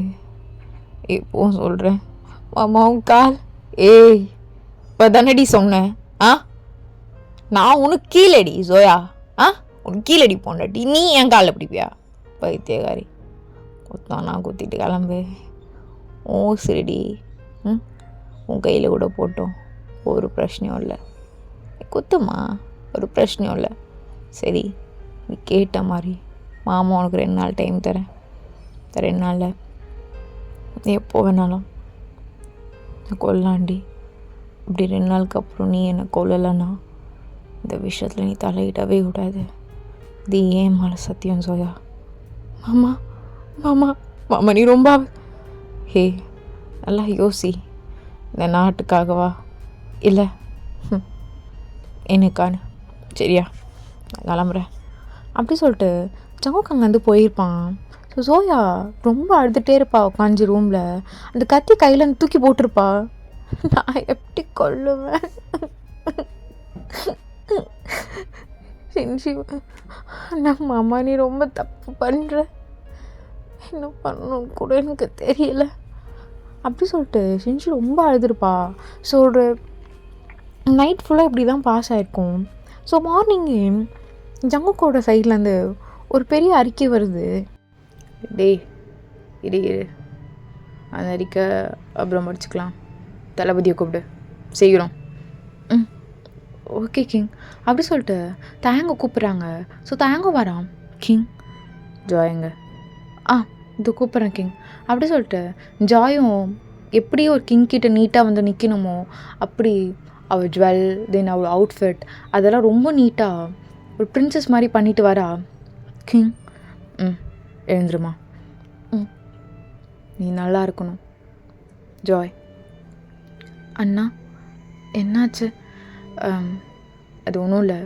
இப்போவும் சொல்கிறேன் மாமா, உன் கால். ஏய், இப்போ தானடி சொன்னேன். நான் உனக்கு கீழடி சோயா. உனக்கு கீழடி போண்டாட்டி நீ என் காலில் பிடிப்பியா? பைத்தியக்காரி. குத்தானா குத்திட்டு கிளம்பு. ஓ சரிடி. உன் கையில் கூட போட்டோம், ஒரு பிரச்சனையும் இல்லை. குத்துமா, ஒரு பிரச்சனையும் இல்லை. சரி, நீ கேட்ட மாதிரி மாமா உனக்கு 2 நாள் டைம் தரேன். 2 நாளில் நீ எப்போ வேணாலும் கொல்லாண்டி. இப்படி 2 நாளுக்கு அப்புறம் நீ என்னை கொல்லலைன்னா இந்த விஷயத்தில் நீ தலையிடவே கூடாது. இது ஏன் மேலே சத்தியம் சோயா. மாமா மாமா மாமா, நீ ரொம்ப ஹே, நல்லா யோசி. இந்த நாட்டுக்காகவா இல்லை எனக்கான? சரியா, நான் கிளம்புறேன். அப்படி சொல்லிட்டு ஜங்குக் அங்கேருந்து போயிருப்பான். ஸோ சோயா ரொம்ப அழுதுகிட்டே இருப்பா உட்காந்து ரூமில். அந்த கத்தி கையில் தூக்கி போட்டிருப்பா. நான் எப்படி கொல்லுவேன்? செஞ்சு அண்ணா, மாமா நீ ரொம்ப தப்பு பண்ணுற. என்ன பண்ணணும் கூட எனக்கு தெரியல. அப்படி சொல்லிட்டு செஞ்சு ரொம்ப அழுதுருப்பா. ஸோ ஒரு நைட் ஃபுல்லாக இப்படி தான் பாஸ் ஆகிருக்கும். ஸோ மார்னிங்கு ஜங்குக்கோட சைட்லேருந்து ஒரு பெரிய அறிக்கை வருது. டேய், இரு அந்த அறிக்கை அப்புறம் படிச்சுக்கலாம். தளபதியை கூப்பிடு செய்கிறோம். Okay king. அப்படி சொல்லிட்டு தேங்க கூப்பிட்றாங்க. ஸோ தேங்க வரான். கிங், ஜாயுங்க. இது கூப்பிட்றேன் கிங். அப்படி சொல்லிட்டு ஜாயும் எப்படி ஒரு கிங் கிட்ட நீட்டாக வந்து நிற்கணுமோ அப்படி அவள் ஜுவல், தென் அவள் அவுட்ஃபிட் அதெல்லாம் ரொம்ப நீட்டாக ஒரு பிரின்சஸ் மாதிரி பண்ணிட்டு வரா. கிங், எழுந்துருமா. நீ நல்லா இருக்கணும். ஜாய், அண்ணா என்னாச்சு? அது ஒன்றும் இல்லை,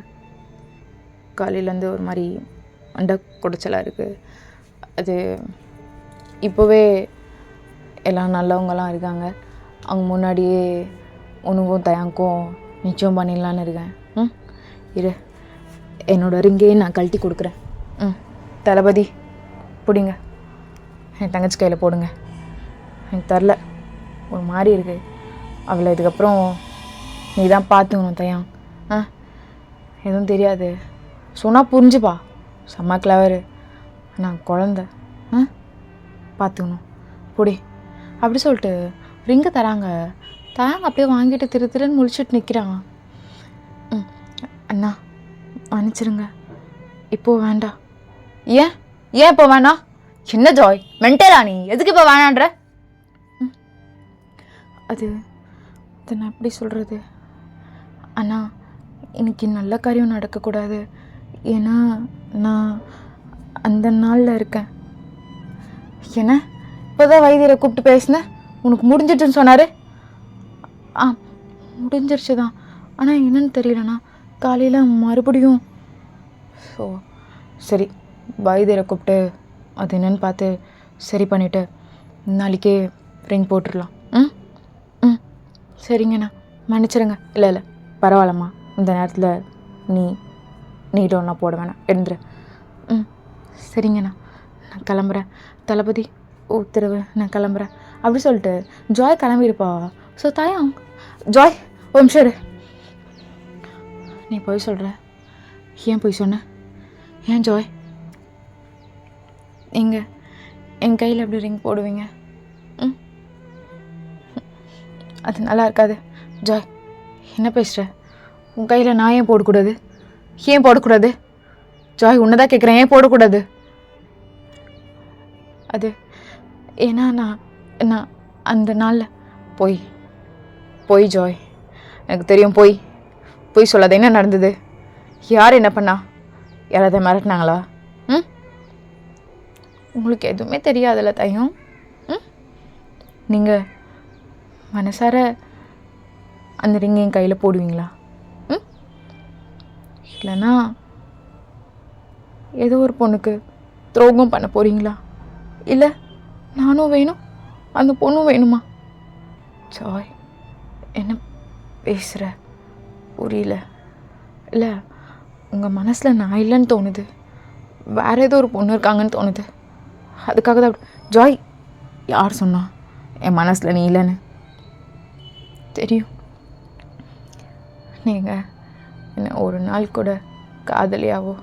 காலையிலேருந்து ஒரு மாதிரி மண்டை குடைச்சலாக இருக்குது. அது இப்போவே எல்லாம் நல்லவங்களாம் இருக்காங்க. அவங்க முன்னாடியே உனக்கும் தயாங்கும் நிச்சயம் பண்ணிடலான்னு இருக்கேன். இரு, என்னோட ரிங்கையே நான் கழட்டி கொடுக்குறேன். தளபதி பிடிங்க, என் தங்கச்சி கையில் போடுங்க. எனக்கு தரல, ஒரு மாதிரி இருக்குது. அவளை இதுக்கப்புறம் நீ தான் பார்த்துக்கணும் தயாங். எதுவும் தெரியாது சொன்னால் புரிஞ்சுப்பா. செம்ம கிளவரு. நான் குழந்த பார்த்துக்கணும் பொடி. அப்படி சொல்லிட்டு ரிங்கை தராங்க. தராங்க அப்படியே வாங்கிட்டு திருன்னு முழிச்சிட்டு நிற்கிறாங்க. அண்ணா மன்னிச்சிருங்க, இப்போது வேண்டாம். ஏன் இப்போ வேணாம்? என்ன ஜாய், மென்டலா நீ? எதுக்கு இப்போ வேணான்ற? அது நான் எப்படி சொல்கிறது அண்ணா, இன்னைக்கு நல்ல காரியம் நடக்கக்கூடாது. ஏன்னா நான் அந்த நாளில் இருக்கேன். என்ன இப்போ தான் வைத்தியரை கூப்பிட்டு பேசினேன், உனக்கு முடிஞ்சிட்டுன்னு சொன்னார். முடிஞ்சிருச்சு தான், ஆனால் என்னன்னு தெரியலண்ணா, காலையில் மறுபடியும். ஸோ சரி, வைத்தியரை கூப்பிட்டு அது என்னன்னு பார்த்து சரி பண்ணிவிட்டு நாளைக்கே ரிங் போட்டுடலாம். சரிங்கண்ணா, மன்னிச்சிருங்க. இல்லை இல்லை பரவாயில்லம்மா, இந்த நேரத்தில் நீட்டும் நான் போட வேணாம், எழுந்துரு. சரிங்கண்ணா, நான் கிளம்புறேன். தளபதி உத்தரவு, நான் கிளம்புறேன் அப்படி சொல்லிட்டு ஜாய் கிளம்பியிருப்பா. ஸோ தாயம், ஜாய் ஒரு நிமிஷம் இரு. நீ போய் சொல்கிற, ஏன் போய் சொன்ன? ஏன் ஜாய் என் கையில் எப்படி ரிங் போடுவீங்க? அது நல்லா இருக்காது. ஜாய் என்ன பேசுகிற? உன் கையில் நான் ஏன் போடக்கூடாது? ஏன் போடக்கூடாது? ஜாய் உன்னை தான் கேட்குறேன், ஏன் போடக்கூடாது? அது ஏன்னா நான் அந்த நாளில் போய் ஜாய், எனக்கு தெரியும், போய் சொல்லாத. என்ன நடந்தது? யார் என்ன பண்ணா? யாராவது மிரட்டினாங்களா? உங்களுக்கு எதுவுமே தெரியாதுல்ல தையும். நீங்கள் மனசார அந்த ரிங் என் கையில் போடுவீங்களா? இல்லைன்னா ஏதோ ஒரு பொண்ணுக்கு துரோகம் பண்ண போகிறீங்களா? இல்லை நானும் வேணும், அந்த பொண்ணும் வேணுமா? ஜாய் என்ன பேசுகிற? புரியல. இல்லை உங்கள் மனசில் நான் இல்லைன்னு தோணுது, வேறு ஏதோ ஒரு பொண்ணு இருக்காங்கன்னு தோணுது. அதுக்காக தான் ஜாய். யார் சொன்னா என் மனசில் நீ இல்லைன்னு? தெரியும். நீங்கள் என்ன ஒரு நாள் கூட காதலியாவோ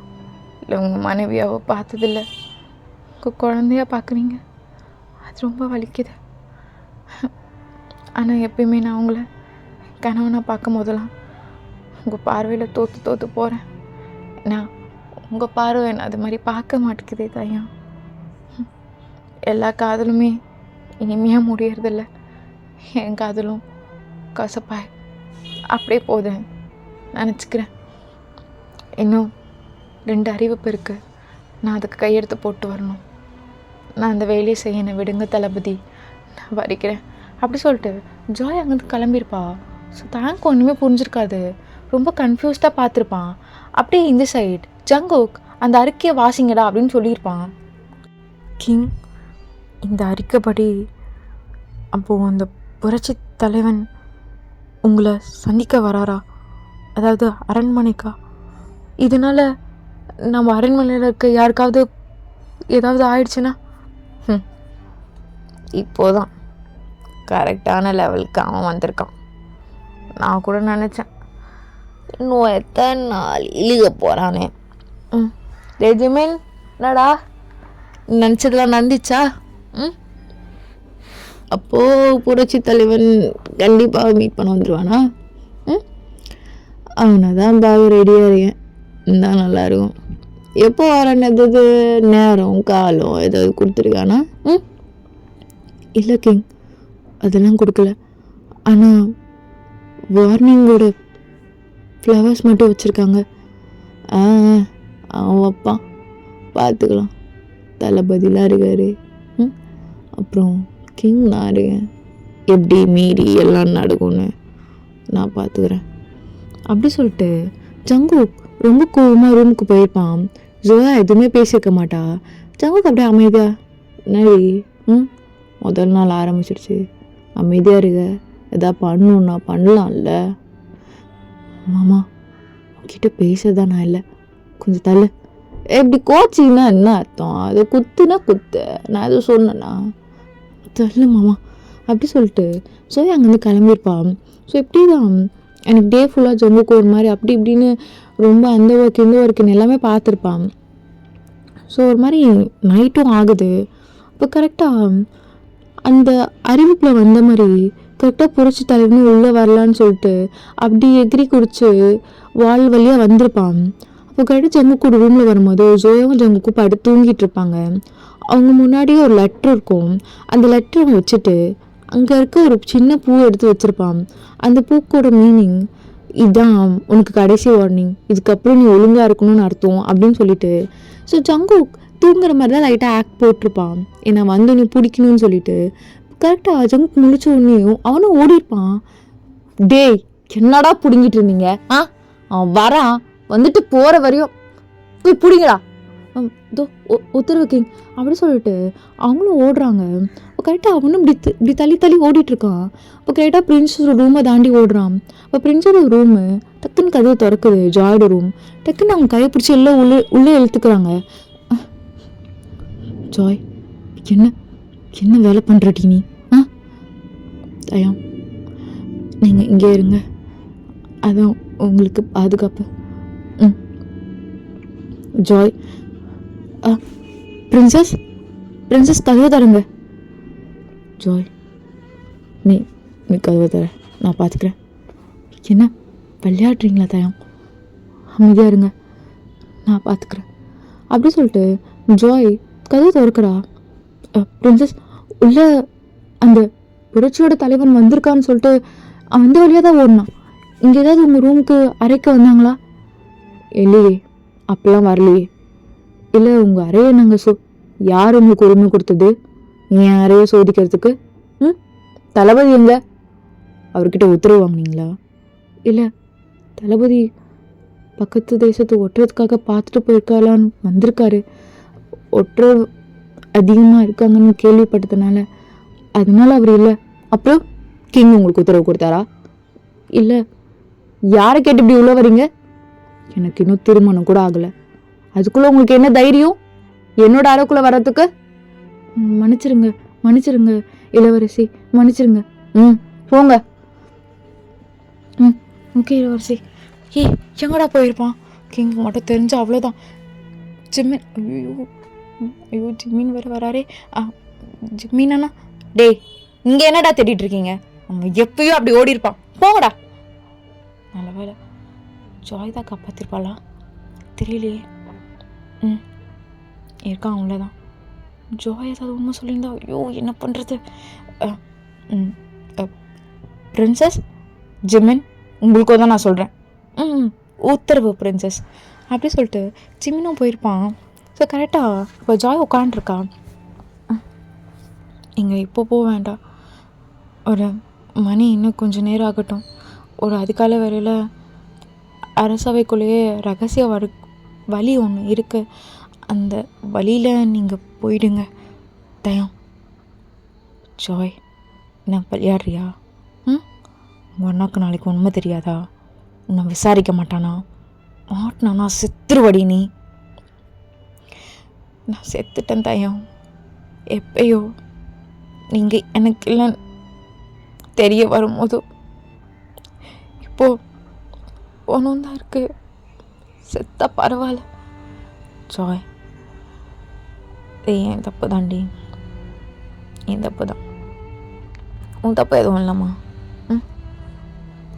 இல்லை உங்கள் மனைவியாவோ பார்த்ததில்ல. உங்கள் குழந்தையா பார்க்குறீங்க, அது ரொம்ப வலிக்குது. ஆனால் எப்பயுமே நான் உங்களை கணவனாக பார்க்கும் போதெல்லாம் உங்கள் பார்வையில் தோற்று போகிறேன். நான் உங்கள் பார்வை என்ன அது மாதிரி பார்க்க மாட்டேங்குதே தாயம். எல்லா காதலுமே இனிமையாக முடியறதில்ல. என் காதலும் கசப்பாய் அப்படியே போதும் நினச்சிக்கிறேன். இன்னும் 2 அறிவிப்பு இருக்குது, நான் அதுக்கு கையெழுத்து போட்டு வரணும். நான் அந்த வேலையை செய்யணும், விடுங்க தளபதி, நான் வரிக்கிறேன் அப்படி சொல்லிட்டு ஜாய் அங்கேருந்து கிளம்பியிருப்பா. ஸோ தேங்க் ஒன்றுமே புரிஞ்சிருக்காது, ரொம்ப கன்ஃபியூஸ்டாக பார்த்துருப்பான். அப்படியே இந்த சைட் ஜங்குக் அந்த அறிக்கையை வாசிங்கடா அப்படின்னு சொல்லியிருப்பான். கிங் இந்த அறிக்கைப்படி அப்போது அந்த புரட்சி தலைவன் உங்களை சந்திக்க வராரா? அதாவது அரண்மனைக்கா? இதனால் நம்ம அரண்மனையில் இருக்க யாருக்காவது ஏதாவது ஆயிடுச்சுன்னா? இப்போதான் கரெக்டான லெவலுக்கு அவன் வந்திருக்கான். நான் கூட நினச்சேன் இன்னும் எத்தனை நாள் இழுக போகிறானே. ரெஜிமென் என்னடா நினச்சதெல்லாம் நடந்துச்சா? அப்போது புரட்சி தலைவன் கண்டிப்பாக மீட் பண்ண வந்துடுவானா? அவனை தான் பாக ரெடியாக இருக்கேன், இருந்தால் நல்லாயிருக்கும். எப்போ வரேன்னு எதாவது நேரம் காலம் ஏதாவது கொடுத்துருக்கானா? இல்லை கிங், அதெல்லாம் கொடுக்கல. ஆனால் வார்னிங்கோட ஃப்ளவர்ஸ் மட்டும் வச்சுருக்காங்க. அவன் வைப்பான், பார்த்துக்கலாம். தளபதிலாம் இருக்காரு. அப்புறம் கிங் நான் இருக்கேன், எப்படி மீறி எல்லாம் நடக்கும்னு நான் பார்த்துக்கிறேன் அப்படி சொல்லிட்டு ஜங்குக் ரொம்ப கோவமாக ரூமுக்கு போயிருப்பான். ஜோயா எதுவுமே பேசியிருக்க மாட்டா. ஜங்குக் அப்படியே அமைதியா, என்னடி முதல் நாள் ஆரம்பிச்சிடுச்சு, அமைதியாக இருக்க, எதாவது பண்ணணுன்னா பண்ணலாம்ல. மாமா உங்ககிட்ட பேசதான் நான் இல்லை, கொஞ்சம் தள்ள. எப்படி கோச்சிங்கன்னா என்ன அர்த்தம்? அது குத்துனா குத்து, நான் எதுவும் சொன்னேன்னா தள்ள மாமா அப்படி சொல்லிட்டு ஜோயா அங்கேருந்து கிளம்பியிருப்பான். ஸோ இப்படி தான் எனக்கு டே ஃபுல்லாக ஜங்குக்கு ஒரு மாதிரி அப்படி இப்படின்னு ரொம்ப அந்த ஒர்க் இந்த ஒர்க்குன்னு எல்லாமே பார்த்துருப்பான். ஸோ ஒரு மாதிரி நைட்டும் ஆகுது. இப்போ கரெக்டாக அந்த அறிவிப்பில் வந்த மாதிரி கரெக்டாக புரட்சி தலைவனும் உள்ளே வரலான்னு சொல்லிட்டு அப்படி எகிரி குடிச்சு வால் வழியாக வந்திருப்பான். அப்போ கரெக்டாக ஜங்குக்கூட ரூமில் வரும்போது ஜோயாவும் ஜங்குக்கும் படுத்து தூங்கிட்டு இருப்பாங்க. அவங்க முன்னாடியே ஒரு லெட்ரு இருக்கும். அந்த லெட்டரை வச்சுட்டு அங்கே இருக்க ஒரு சின்ன பூ எடுத்து வச்சுருப்பான். அந்த பூக்கோட மீனிங் இதுதான், உனக்கு கடைசி வார்னிங், இதுக்கப்புறம் நீ ஒழுங்காக இருக்கணும்னு அர்த்தம் அப்படின்னு சொல்லிட்டு. ஸோ ஜங்குக் தூங்குற மாதிரி தான் லைட்டாக ஆக்ட் போட்டிருப்பான், என்னை வந்து நீ பிடிக்கணும்னு சொல்லிட்டு. கரெக்டாக ஜங்குக் முடிச்ச உடனேயும் அவனும் ஓடிருப்பான். டேய் என்னடா பிடுங்கிட்டு இருந்தீங்க? அவன் வரான், வந்துட்டு போகிற வரையும் போய் பிடிங்கடா இதோ உத்தரவு கிங் அப்படி சொல்லிட்டு அவங்களும் ஓடுறாங்க. இப்போ கரெக்டாக அவனும் இப்படி தள்ளி தள்ளி ஓடிட்டுருக்கான். இப்போ கரெக்டாக பிரின்ஸோட ரூமை தாண்டி ஓடுறான். இப்போ பிரின்ஸோட ரூமு டக்குன்னு கதவை திறக்குது. ஜாயோட ரூம் டக்குன்னு அவங்க கையை பிடிச்சி எல்லாம் உள்ளே இழுத்துக்கிறாங்க. ஜாய் என்ன வேலை பண்ணுறடி நீ? தயம் நீங்கள் இங்கே இருங்க, அதான் உங்களுக்கு பாதுகாப்பு. ஜாய் பிரின்சஸ் கதவை தரங்க. ஜாய் நீ கதவை தர, நான் பார்த்துக்கிறேன். என்ன விளையாடுறீங்களா தயம்? அமைதியாக இருங்க, நான் பார்த்துக்கிறேன் அப்படி சொல்லிட்டு ஜாய் கதவை திறக்கிறா. பிரின்சஸ் உள்ள அந்த புரட்சியோட தலைவன் வந்திருக்கான்னு சொல்லிட்டு அவன் இந்த வழியாக தான் ஓடினான். இங்கே ஏதாவது உங்கள் ரூமுக்கு அறைக்க வந்தாங்களா? இல்லையே, அப்பெல்லாம் வரலையே. இல்லை உங்கள் அறையை நாங்கள் யார் உங்களுக்கு உரிமை கொடுத்தது என் அறையை சோதிக்கிறதுக்கு? தளபதி எங்க? அவர்கிட்ட உத்தரவு வாங்கினீங்களா? இல்லை தளபதி பக்கத்து தேசத்தை ஒட்டுறதுக்காக பார்த்துட்டு போயிருக்காளான்னு வந்திருக்காரு. ஒட்டுறவு அதிகமாக இருக்காங்கன்னு கேள்விப்பட்டதுனால அதனால அவர் இல்லை. அப்புறம் கிங் உங்களுக்கு உத்தரவு கொடுத்தாரா? இல்லை. யாரை கேட்டு இப்படி உள்ள வரீங்க? எனக்கு இன்னும் திருமணம் கூட ஆகலை, அதுக்குள்ளே உங்களுக்கு என்ன தைரியம் என்னோட அறைக்குள்ளே வர்றதுக்கு? மன்னிச்சிருங்க இளவரசி, மன்னிச்சிருங்க. போங்க. ஓகே இளவரசி. எங்கடா போயிருப்பான்? கிங் மட்டும் தெரிஞ்சு அவ்வளோதான். ஜிம்மின் ஐயோ ஜிம்மின் வேறு வராரே. ஜிம்மின் அண்ணா, டேய் இங்கே என்னடா தேடிட்டு இருக்கீங்க? அவன் எப்பயும் அப்படி ஓடி இருப்பான், போங்கடா. நல்ல வேலை ஜாய் தான் காப்பாற்றிருப்பாளா தெரியலையே. இருக்கான் அவ்வளோதான். ஜாய் ஏதாவது உண்மை சொல்லியிருந்தா ஐயோ என்ன பண்ணுறது? பிரின்சஸ் ஜிமின், உங்களுக்கோ தான் நான் சொல்கிறேன். உத்தரவு பிரின்சஸ் அப்படி சொல்லிட்டு ஜிமினும் போயிருப்பான். ஸோ கரெக்டாக இப்போ ஜாய் உட்காண்ட்ருக்கான். இங்கே இப்போ போக வேண்டாம், ஒரு மணி இன்னும் கொஞ்சம் நேரம் ஆகட்டும். ஒரு அதிகாலை வேலையில் அரசவைக்குள்ளேயே ரகசிய வழி ஒன்று இருக்குது, அந்த வழியில் நீங்கள் போயிடுங்க. தயம். ஜாய் என்ன விளையாடுறியா? உங்கள் அண்ணாக்கு நாளைக்கு உண்மை தெரியாதா? உன்னை விசாரிக்க மாட்டானா? மாட்டினானா செத்துருவடி நீ. நான் செத்துட்டேன் தயம், எப்பயோ. நீங்கள் எனக்கு இல்லை தெரிய வரும்போது இப்போது ஒன்றும் தான் இருக்குது, செத்தா பரவாயில்ல. ஜாய் என் தப்பு தாண்டி, என் தப்பு தான். உன் தப்பு எதுவும் இல்லைம்மா.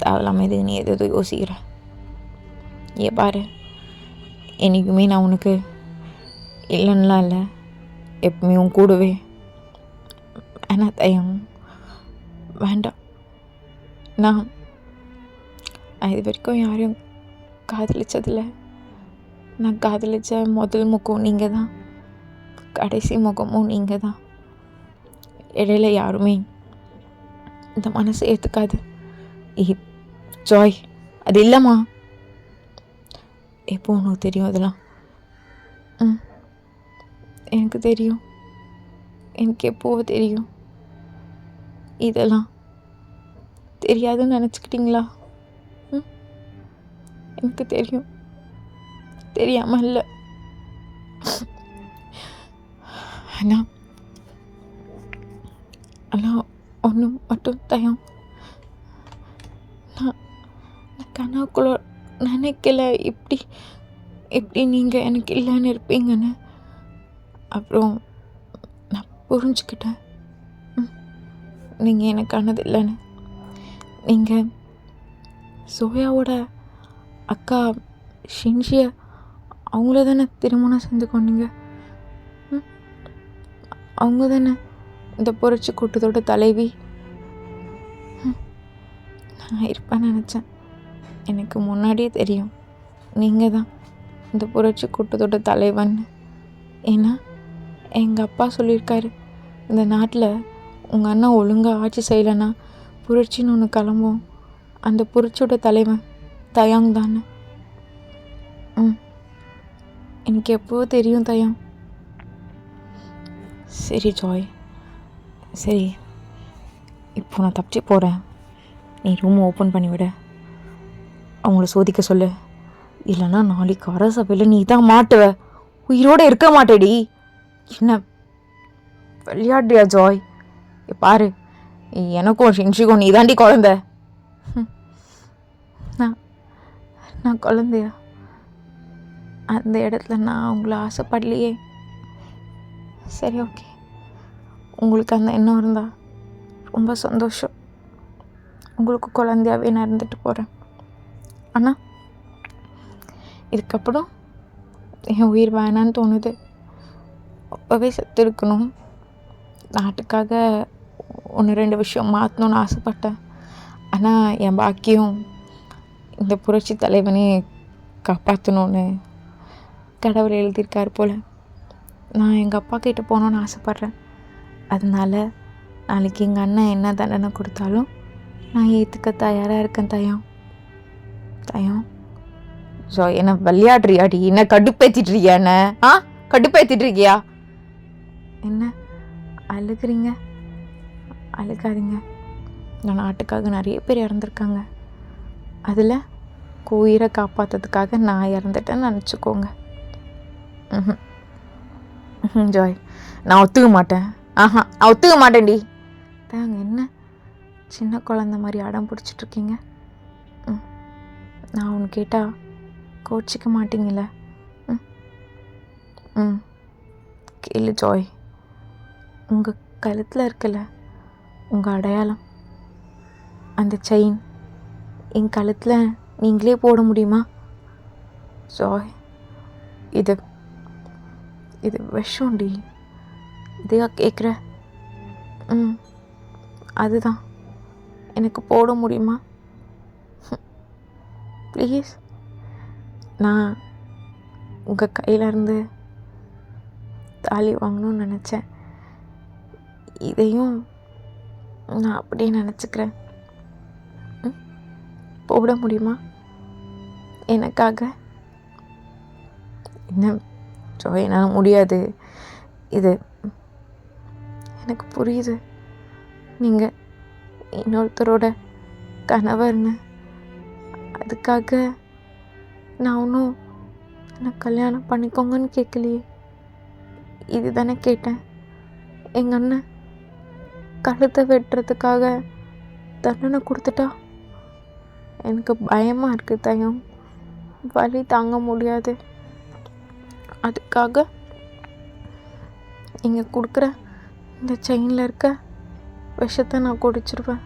தேவையில்லாமல் இது நீ எது யோசிக்கிற? ஏன் பாரு, என்றைக்குமே நான் உனக்கு இல்லைன்னுலாம் இல்லை, எப்பவுமே உன் கூடவே. ஆனால் தயம் வேண்டாம். நான் இது வரைக்கும் யாரையும் காதலிச்சதில்ல. நான் காதலிச்ச முதல் முகம் நீங்கள் தான், கடைசி முகமும் நீங்கள் தான். இடையில யாருமே இந்த மனசை ஏற்றுக்காது. ஜாய் அது இல்லைம்மா. எப்போ உனக்கு தெரியும் அதெல்லாம்? எனக்கு தெரியும், எனக்கு எப்போவோ தெரியும். இதெல்லாம் தெரியாதுன்னு நினச்சிக்கிட்டிங்களா? எனக்கு தெரியும், தெரியாமல் இல்லை. ஆனால் ஒன்று மட்டும் தயம், நான் கனவுக்குள்ள நினைக்கல எப்படி நீங்கள் எனக்கு இல்லைன்னு இருப்பீங்கன்னு. அப்புறம் நான் புரிஞ்சுக்கிட்டேன் நீங்கள் எனக்கானது இல்லைன்னு. நீங்கள் சோயாவோட அக்கா ஷின்ஷியை அவங்கள தானே திருமணம் செஞ்சு கொண்டீங்க? அவங்க தானே இந்த புரட்சி கூட்டத்தோட தலைவி? நான் இருப்பேன்னு நினச்சேன். எனக்கு முன்னாடியே தெரியும் நீங்கள் தான் இந்த புரட்சி கூட்டத்தோட தலைவன். ஏன்னா எங்கள் அப்பா சொல்லியிருக்காரு, இந்த நாட்டில் உங்கள் அண்ணா ஒழுங்காக ஆட்சி செய்யலைன்னா புரட்சின்னு ஒன்று கிளம்பும், அந்த புரட்சியோட தலைவன் தயாங் தானே. எனக்கு எப்போ தெரியும் தயம். சரி ஜாய், சரி இப்போ நான் தப்பிச்சு போகிறேன். நீ ரூமை ஓப்பன் பண்ணிவிட, அவங்கள சோதிக்க சொல்லு. இல்லைன்னா நாளைக்கு அரசபையில் நீ தான் மாட்டுவ, உயிரோடு இருக்க மாட்டேடி. என்ன விளையாடுறியா ஜாய்? பாரு, எனக்கும் ஷின்ஷிக்கும் நீ தாண்டி குழந்த. நான் குழந்தையா? அந்த இடத்துல நான் உங்களை ஆசைப்படலையே. சரி, ஓகே, உங்களுக்கு அந்த எண்ணம் இருந்தால் ரொம்ப சந்தோஷம். உங்களுக்கு குழந்தையாகவே நான் இருந்துட்டு போகிறேன். ஆனால் இதுக்கப்புறம் என் உயிர் வேணான்னு தோணுது. அப்போவே செத்து இருக்கணும். நாட்டுக்காக 1-2 விஷயம் மாற்றணும்னு ஆசைப்பட்டேன். ஆனால் என் பாக்கியம் இந்த புரட்சி தலைவனே காப்பாற்றணும்னு கடவுள் எழுதியிருக்கார் போல். நான் எங்கள் அப்பா கிட்ட போகணுன்னு ஆசைப்பட்றேன். அதனால நாளைக்கு எங்கள் அண்ணன் என்ன தண்டனை கொடுத்தாலும் நான் ஏற்றுக்க தயாராக இருக்கேன் தயம். ஸோ என்ன விளையாடுறியாடி? என்ன கடுப்பேற்றிட்ருக்கியா? என்ன கடுப்பேற்றிட்ருக்கியா? என்ன அழுகுறீங்க? அழுகாதீங்க. நான் நாட்டுக்காக நிறைய பேர் இறந்துருக்காங்க. அதில் உயிரை காப்பாற்றுறதுக்காக நான் இறந்துட்டேன்னு நினச்சிக்கோங்க. ஜாய், நான் ஒத்துக்க மாட்டேன். நான் ஒத்துக்க மாட்டேன்டி. தாங்க என்ன சின்ன குழந்த மாதிரி அடம் பிடிச்சிட்ருக்கீங்க? நான் ஒன்று கேட்டால் கோச்சிக்க மாட்டீங்கள? கேளு ஜாய். உங்கள் கழுத்தில் இருக்கல உங்கள் அடையாளம், அந்த செயின் என் கழுத்தில் நீங்களே போட முடியுமா? ஜாய், இது விஷம்டி. இதையா கேட்குற? அதுதான் எனக்கு போட முடியுமா? ப்ளீஸ். நான் உங்கள் கையிலேருந்து தாலி வாங்கணும்னு நினச்சேன். இதையும் நான் அப்படியே நினச்சிக்கிறேன். போட முடியுமா எனக்காக? என்ன ஜோய், என்னால் முடியாது. இது எனக்கு புரியுது. நீங்கள் இன்னொருத்தரோட கணவர்னு. அதுக்காக நான் ஒன்றும் என்னை கல்யாணம் பண்ணிக்கோங்கன்னு கேட்கலையே. இது தானே கேட்டேன். எங்கள் அண்ணன் கழுத்தை வெட்டுறதுக்காக தண்டனை கொடுத்துட்டா எனக்கு பயமாக இருக்குது தயம். வலி தாங்க முடியாது. அதுக்காக நீங்கள் கொடுக்குற இந்த செயினில் இருக்க விஷத்தை நான் குடிச்சிருவேன்.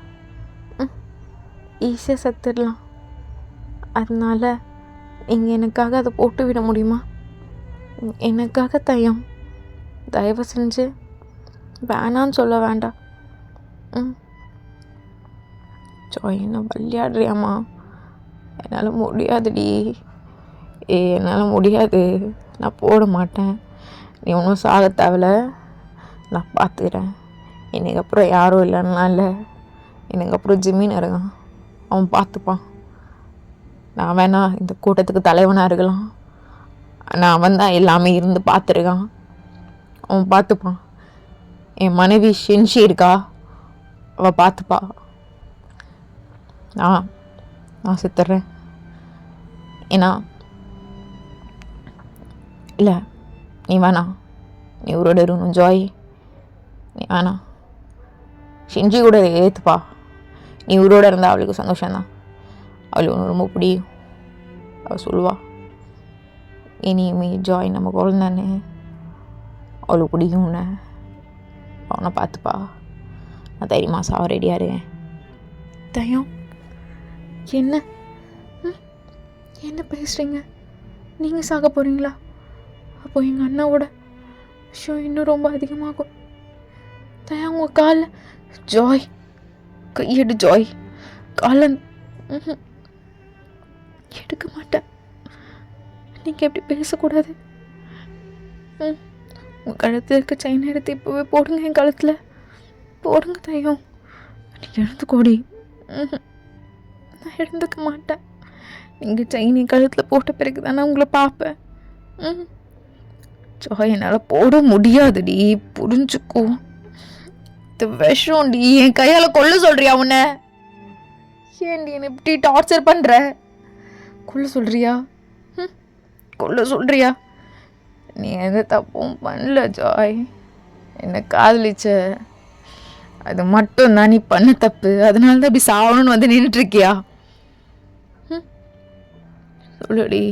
ஈஸியாக செத்துடலாம். அதனால நீங்கள் எனக்காக அதை போட்டு விட முடியுமா? எனக்காக தயம், தயவு செஞ்சு வேணான்னு சொல்ல வேண்டாம். ஜோய், என்ன விளையாடுறியாம்மா? என்னால் முடியாதுடி. என்னால் முடியாது. நான் போட மாட்டேன். நீ ஒன்றும் சாக தேவையில்ல, நான் பார்த்துக்கிறேன். எனக்கு அப்புறம் யாரும் இல்லைன்னா இல்லை. எனக்கு அப்புறம் ஜிம்மின்னு இருக்கான், அவன் பார்த்துப்பான். நான் வேணா இந்த கூட்டத்துக்கு தலைவனாக இருக்கலாம், ஆனால் அவன் தான் எல்லாமே இருந்து பார்த்துருக்கான். அவன் பார்த்துப்பான். என் மனைவி ஷின்ஷி இருக்கா, அவள் பார்த்துப்பா. நான் செத்துடுறேன். ஏன்னா இல்லை, நீ வேணாம். நீ உரோட இருக்கணும் ஜாய். நீ வேணாம். ஷின்ஜி கூட ஏற்றுப்பா. நீ உரோட இருந்தால் அவளுக்கு சந்தோஷம்தான். அவளுக்கு ஒன்று ரொம்ப பிடிக்கும். அவள் சொல்லுவா, இனிமே ஜாய் நம்ம குழந்தானே, அவளுக்கு பிடிக்கும்னு. அவனை பார்த்துப்பா. நான் தைரியமாக சாவ ரெடியாக இருக்கேன். தயம், என்ன பேசுகிறீங்க? நீங்கள் சாக போகிறீங்களா? அப்போ எங்கள் அண்ணாவோட விஷயம் இன்னும் ரொம்ப அதிகமாகும். தயா, உங்கள் காலில் ஜாய், கையெடு ஜாய். காலை எடுக்க மாட்டேன். நீங்கள் எப்படி பேசக்கூடாது. உங்கள் கழுத்தில் இருக்க செயின் எடுத்து இப்போவே போடுங்க. என் கழுத்தில் போடுங்க தயம். நீங்கள் எழுந்துக்கோடி. நான் எழுந்துக்க மாட்டேன். நீங்கள் செயின் என் கழுத்தில் போட்ட பிறகு தானே உங்களை பார்ப்பேன். ஜாய் என்னால் போட முடியாதுடி, புரிஞ்சுக்கோ. இந்த விஷம்டி, என் கையால் கொல்ல சொல்றியா உன்னை? ஏன்டி என்னை இப்படி டார்ச்சர் பண்ணுற? கொல்ல சொல்றியா? கொல்ல சொல்றியா? நீ எந்த தப்பும் பண்ணல ஜாய். என்னை காதலிச்ச, அது மட்டும்தான் நீ பண்ண தப்பு. அதனால தான் இப்படி சாவணும்னு வந்து நின்றுட்டுருக்கியா? சொல்லுடி,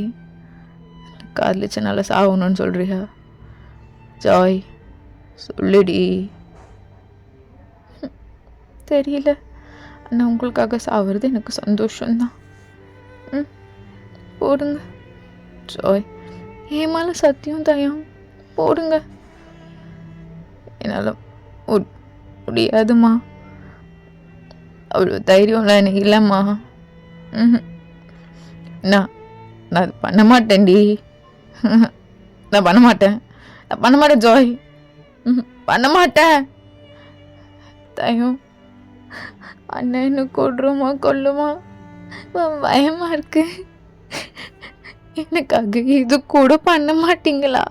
காதலிச்சனால சாகணும்னு சொல்றியா ஜாய்? சொல்லுடி. தெரியல, ஆனால் உங்களுக்காக சாவது எனக்கு சந்தோஷம்தான். போடுங்க ஜாய், என் மேலே சத்தியம் தயம், போடுங்க. என்னால் முடியாதுமா, அவ்வளோ தைரியம்லாம் எனக்கு இல்லைம்மா. நான் அது பண்ண மாட்டேன்டி. நான் பண்ண மாட்டேன் ஜாய், பண்ண மாட்டேன். தயம், அண்ணன் என்ன கொள்றோமா கொல்லுமா, பயமா இருக்கு. எனக்காக இது கூட பண்ண மாட்டீங்களா?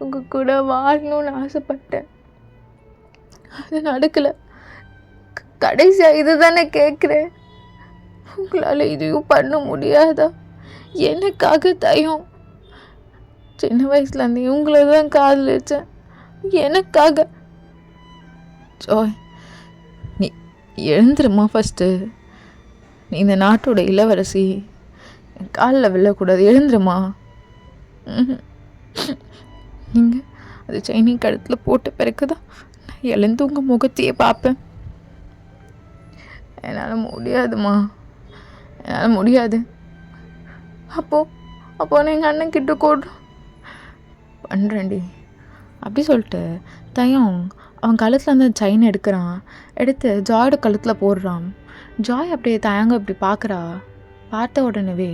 உங்க கூட வாழணும்னு ஆசைப்பட்டேன், அது நடக்கல. கடைசியா இதுதானே கேட்குறேன், உங்களால் இதையும் பண்ண முடியாதா? எனக்காக தயம். சின்ன வயசுலேருந்து உங்களை தான் காதலிச்சேன், எனக்காக. ஜாய், நீ எழுந்துருமா ஃபஸ்ட்டு. நீ இந்த நாட்டோட இளவரசி, என் காலில் விழக்கூடாது. எழுந்துருமா. நீங்கள் அது செயினி கழுத்தில் போட்ட பிறகுதான் நான் எழுந்து உங்கள் முகத்தையே பார்ப்பேன். என்னால் முடியாதுமா, என்னால் முடியாது. அப்போ நான் எங்கள் அண்ணன் கிட்ட கூடுறோம் பண்ணுறேன்டி அப்படி சொல்லிட்டு தயம் அவன் கழுத்தில் அந்த செயின் எடுத்து ஜாயோட கழுத்தில் போடுறான். ஜாய் அப்படியே தயங்க இப்படி பார்க்குறா. பார்த்த உடனேவே